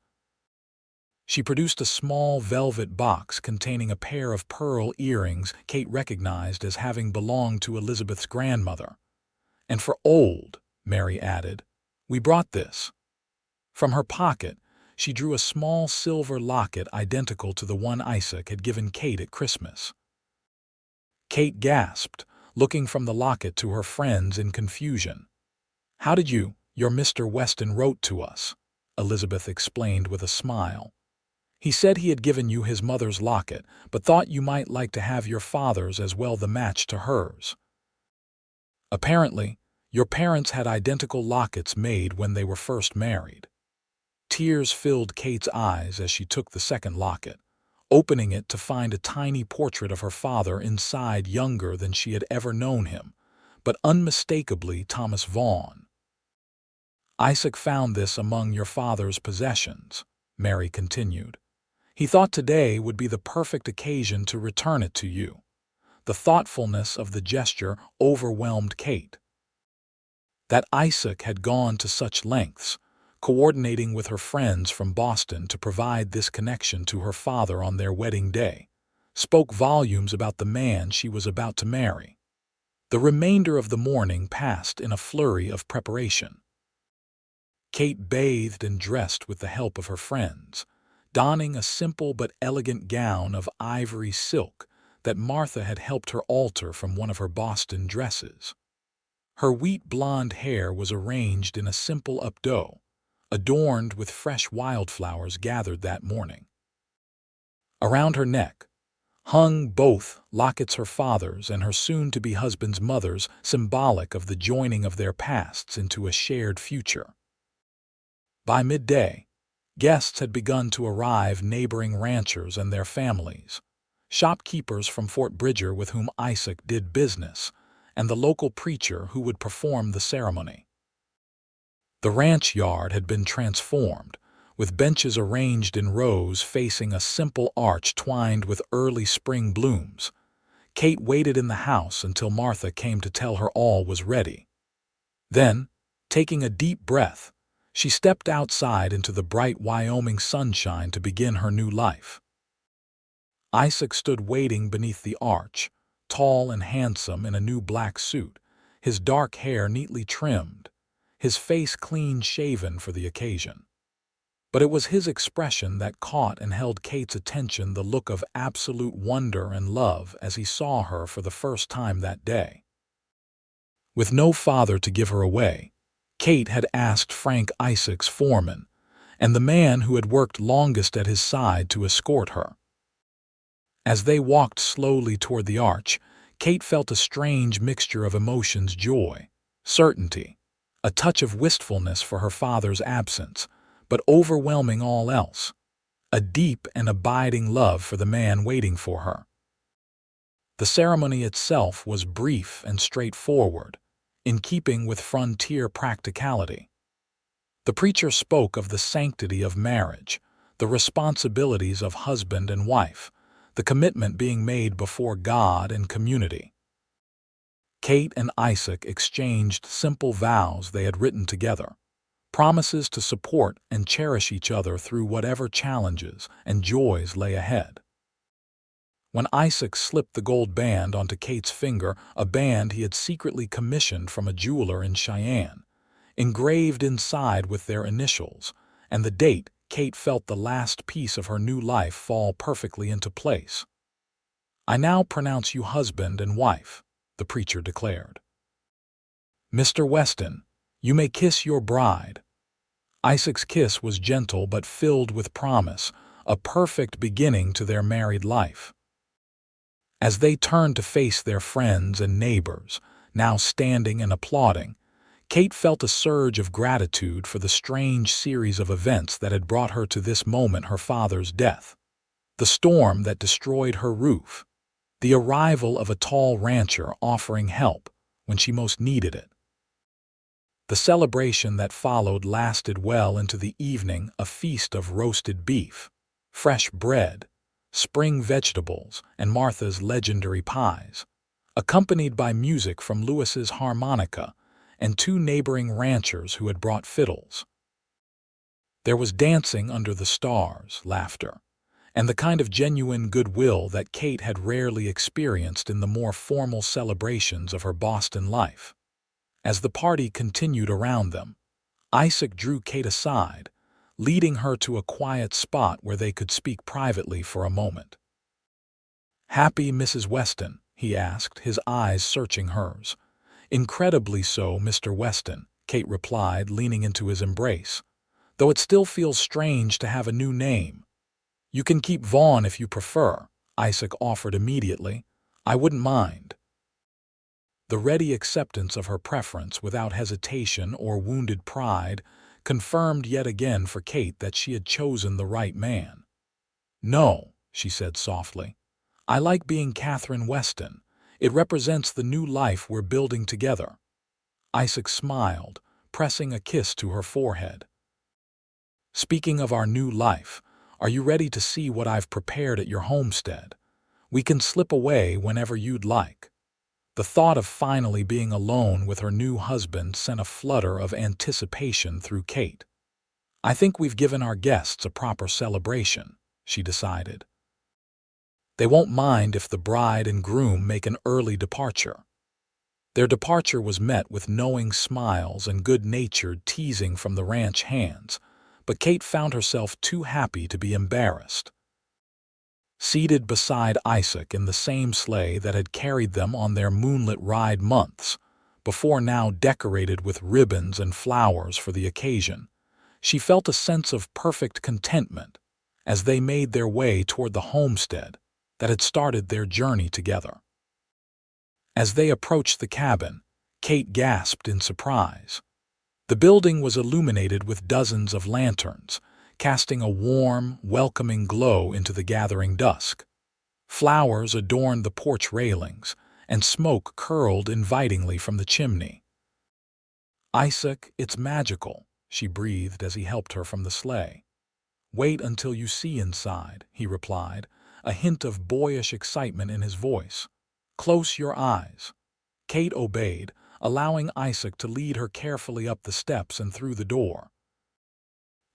She produced a small velvet box containing a pair of pearl earrings Kate recognized as having belonged to Elizabeth's grandmother. And for old, Mary added, we brought this. From her pocket, she drew a small silver locket identical to the one Isaac had given Kate at Christmas. Kate gasped, looking from the locket to her friends in confusion. How did your Mr. Weston wrote to us, Elizabeth explained with a smile. He said he had given you his mother's locket, but thought you might like to have your father's as well, the match to hers. Apparently, your parents had identical lockets made when they were first married. Tears filled Kate's eyes as she took the second locket, opening it to find a tiny portrait of her father inside, younger than she had ever known him, but unmistakably Thomas Vaughn. Isaac found this among your father's possessions, Mary continued. He thought today would be the perfect occasion to return it to you. The thoughtfulness of the gesture overwhelmed Kate. That Isaac had gone to such lengths, coordinating with her friends from Boston to provide this connection to her father on their wedding day, spoke volumes about the man she was about to marry. The remainder of the morning passed in a flurry of preparation. Kate bathed and dressed with the help of her friends, donning a simple but elegant gown of ivory silk that Martha had helped her alter from one of her Boston dresses. Her wheat blonde hair was arranged in a simple updo, adorned with fresh wildflowers gathered that morning. Around her neck hung both lockets, her father's and her soon-to-be husband's mother's, symbolic of the joining of their pasts into a shared future. By midday, guests had begun to arrive, neighboring ranchers and their families, shopkeepers from Fort Bridger with whom Isaac did business, and the local preacher who would perform the ceremony. The ranch yard had been transformed, with benches arranged in rows facing a simple arch twined with early spring blooms. Kate waited in the house until Martha came to tell her all was ready. Then, taking a deep breath, she stepped outside into the bright Wyoming sunshine to begin her new life. Isaac stood waiting beneath the arch, tall and handsome in a new black suit, his dark hair neatly trimmed, his face clean-shaven for the occasion. But it was his expression that caught and held Kate's attention, the look of absolute wonder and love as he saw her for the first time that day. With no father to give her away, Kate had asked Frank, Isaac's foreman, and the man who had worked longest at his side, to escort her. As they walked slowly toward the arch, Kate felt a strange mixture of emotions: joy, certainty, a touch of wistfulness for her father's absence, but overwhelming all else, a deep and abiding love for the man waiting for her. The ceremony itself was brief and straightforward, in keeping with frontier practicality. The preacher spoke of the sanctity of marriage, the responsibilities of husband and wife, the commitment being made before God and community. Kate and Isaac exchanged simple vows they had written together, promises to support and cherish each other through whatever challenges and joys lay ahead. When Isaac slipped the gold band onto Kate's finger, a band he had secretly commissioned from a jeweler in Cheyenne, engraved inside with their initials and the date, Kate felt the last piece of her new life fall perfectly into place. "I now pronounce you husband and wife," the preacher declared. "Mr. Weston, you may kiss your bride." Isaac's kiss was gentle but filled with promise, a perfect beginning to their married life. As they turned to face their friends and neighbors, now standing and applauding, Kate felt a surge of gratitude for the strange series of events that had brought her to this moment: her father's death, the storm that destroyed her roof, the arrival of a tall rancher offering help when she most needed it. The celebration that followed lasted well into the evening, a feast of roasted beef, fresh bread, spring vegetables, and Martha's legendary pies, accompanied by music from Lewis's harmonica and two neighboring ranchers who had brought fiddles. There was dancing under the stars, laughter, and the kind of genuine goodwill that Kate had rarely experienced in the more formal celebrations of her Boston life. As the party continued around them, Isaac drew Kate aside, leading her to a quiet spot where they could speak privately for a moment. "Happy, Mrs. Weston?" he asked, his eyes searching hers. "Incredibly so, Mr. Weston," Kate replied, leaning into his embrace, "though it still feels strange to have a new name." "You can keep Vaughn if you prefer," Isaac offered immediately. "I wouldn't mind." The ready acceptance of her preference without hesitation or wounded pride confirmed yet again for Kate that she had chosen the right man. "No," she said softly. "I like being Katherine Weston. It represents the new life we're building together." Isaac smiled, pressing a kiss to her forehead. "Speaking of our new life, are you ready to see what I've prepared at your homestead? We can slip away whenever you'd like." The thought of finally being alone with her new husband sent a flutter of anticipation through Kate. "I think we've given our guests a proper celebration," she decided. "They won't mind if the bride and groom make an early departure." Their departure was met with knowing smiles and good-natured teasing from the ranch hands, but Kate found herself too happy to be embarrassed. Seated beside Isaac in the same sleigh that had carried them on their moonlit ride months before, now decorated with ribbons and flowers for the occasion, she felt a sense of perfect contentment as they made their way toward the homestead that had started their journey together. As they approached the cabin, Kate gasped in surprise. The building was illuminated with dozens of lanterns, casting a warm, welcoming glow into the gathering dusk. Flowers adorned the porch railings, and smoke curled invitingly from the chimney. "Isaac, it's magical," she breathed as he helped her from the sleigh. "Wait until you see inside," he replied, a hint of boyish excitement in his voice. "Close your eyes." Kate obeyed, allowing Isaac to lead her carefully up the steps and through the door.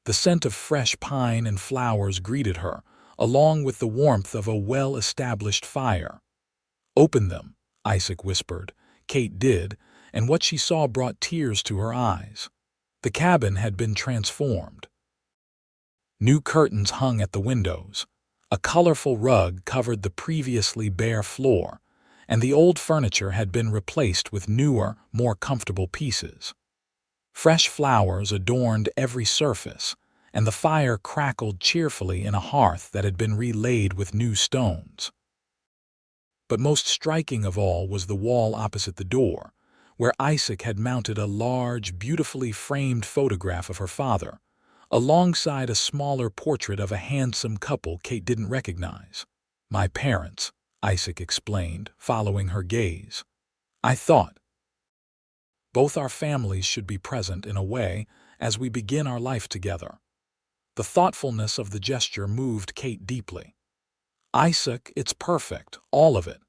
The scent of fresh pine and flowers greeted her, along with the warmth of a well-established fire. "Open them," Isaac whispered. Kate did, and what she saw brought tears to her eyes. The cabin had been transformed. New curtains hung at the windows. A colorful rug covered the previously bare floor, and the old furniture had been replaced with newer, more comfortable pieces. Fresh flowers adorned every surface, and the fire crackled cheerfully in a hearth that had been relaid with new stones. But most striking of all was the wall opposite the door, where Isaac had mounted a large, beautifully framed photograph of her father, alongside a smaller portrait of a handsome couple Kate didn't recognize. "My parents," Isaac explained, following her gaze. "I thought both our families should be present in a way as we begin our life together." The thoughtfulness of the gesture moved Kate deeply. "Isaac, it's perfect, all of it."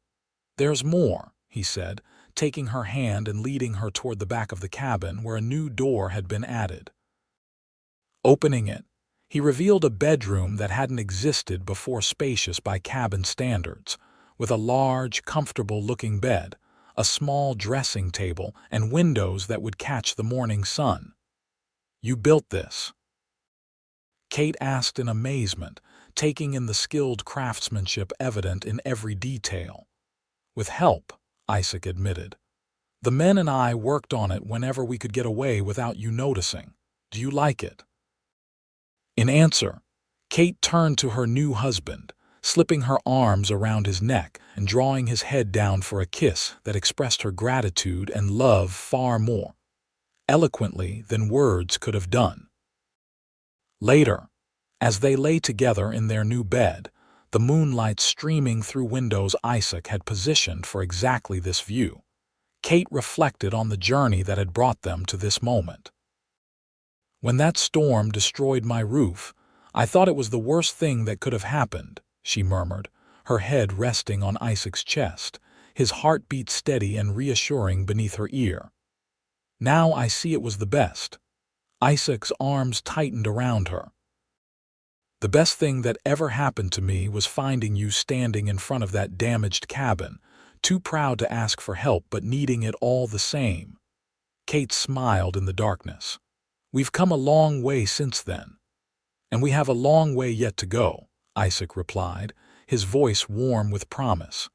"There's more," he said, taking her hand and leading her toward the back of the cabin where a new door had been added. Opening it, he revealed a bedroom that hadn't existed before, spacious by cabin standards, with a large, comfortable-looking bed, a small dressing table, and windows that would catch the morning sun. "You built this?" Kate asked in amazement, taking in the skilled craftsmanship evident in every detail. "With help," Isaac admitted. "The men and I worked on it whenever we could get away without you noticing. Do you like it?" In answer, Kate turned to her new husband, slipping her arms around his neck and drawing his head down for a kiss that expressed her gratitude and love far more eloquently than words could have done. Later, as they lay together in their new bed, the moonlight streaming through windows Isaac had positioned for exactly this view, Kate reflected on the journey that had brought them to this moment. "When that storm destroyed my roof, I thought it was the worst thing that could have happened," she murmured, her head resting on Isaac's chest, his heartbeat steady and reassuring beneath her ear. "Now I see it was the best." Isaac's arms tightened around her. "The best thing that ever happened to me was finding you standing in front of that damaged cabin, too proud to ask for help but needing it all the same." Kate smiled in the darkness. "We've come a long way since then." "And we have a long way yet to go," Isaac replied, his voice warm with promise.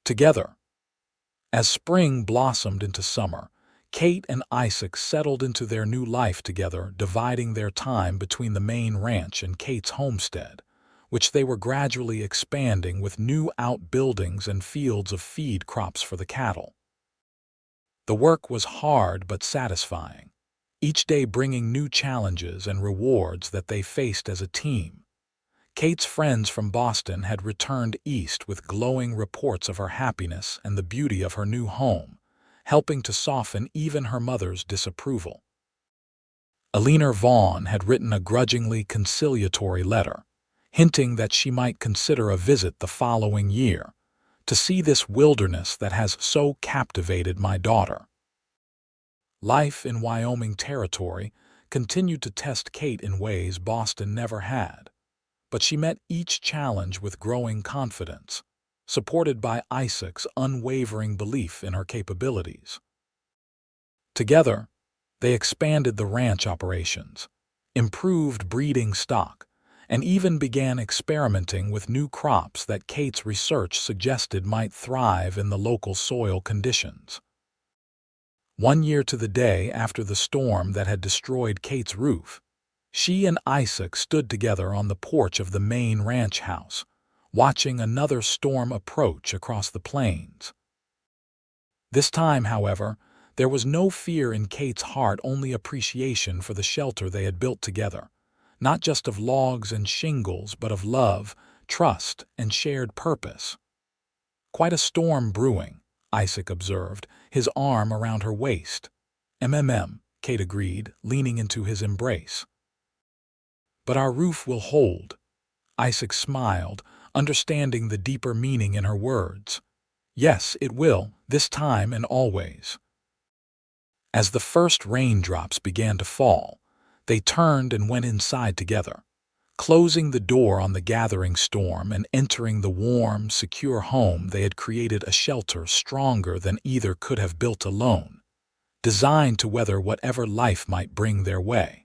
Together. As spring blossomed into summer, Kate and Isaac settled into their new life together, dividing their time between the main ranch and Kate's homestead, which they were gradually expanding with new outbuildings and fields of feed crops for the cattle. The work was hard but satisfying, each day bringing new challenges and rewards that they faced as a team. Kate's friends from Boston had returned east with glowing reports of her happiness and the beauty of her new home, helping to soften even her mother's disapproval. Katherine Vaughn had written a grudgingly conciliatory letter, hinting that she might consider a visit the following year, to see this wilderness that has so captivated my daughter. Life in Wyoming territory continued to test Kate in ways Boston never had, but she met each challenge with growing confidence, supported by Isaac's unwavering belief in her capabilities. Together, they expanded the ranch operations, improved breeding stock, and even began experimenting with new crops that Kate's research suggested might thrive in the local soil conditions. 1 year to the day after the storm that had destroyed Kate's roof, she and Isaac stood together on the porch of the main ranch house, watching another storm approach across the plains. This time, however, there was no fear in Kate's heart, only appreciation for the shelter they had built together, not just of logs and shingles, but of love, trust, and shared purpose. "Quite a storm brewing," Isaac observed, his arm around her waist. Kate agreed, leaning into his embrace. "But our roof will hold." Isaac smiled, understanding the deeper meaning in her words. "Yes, it will, this time and always." As the first raindrops began to fall, they turned and went inside together, closing the door on the gathering storm and entering the warm, secure home they had created, a shelter stronger than either could have built alone, designed to weather whatever life might bring their way.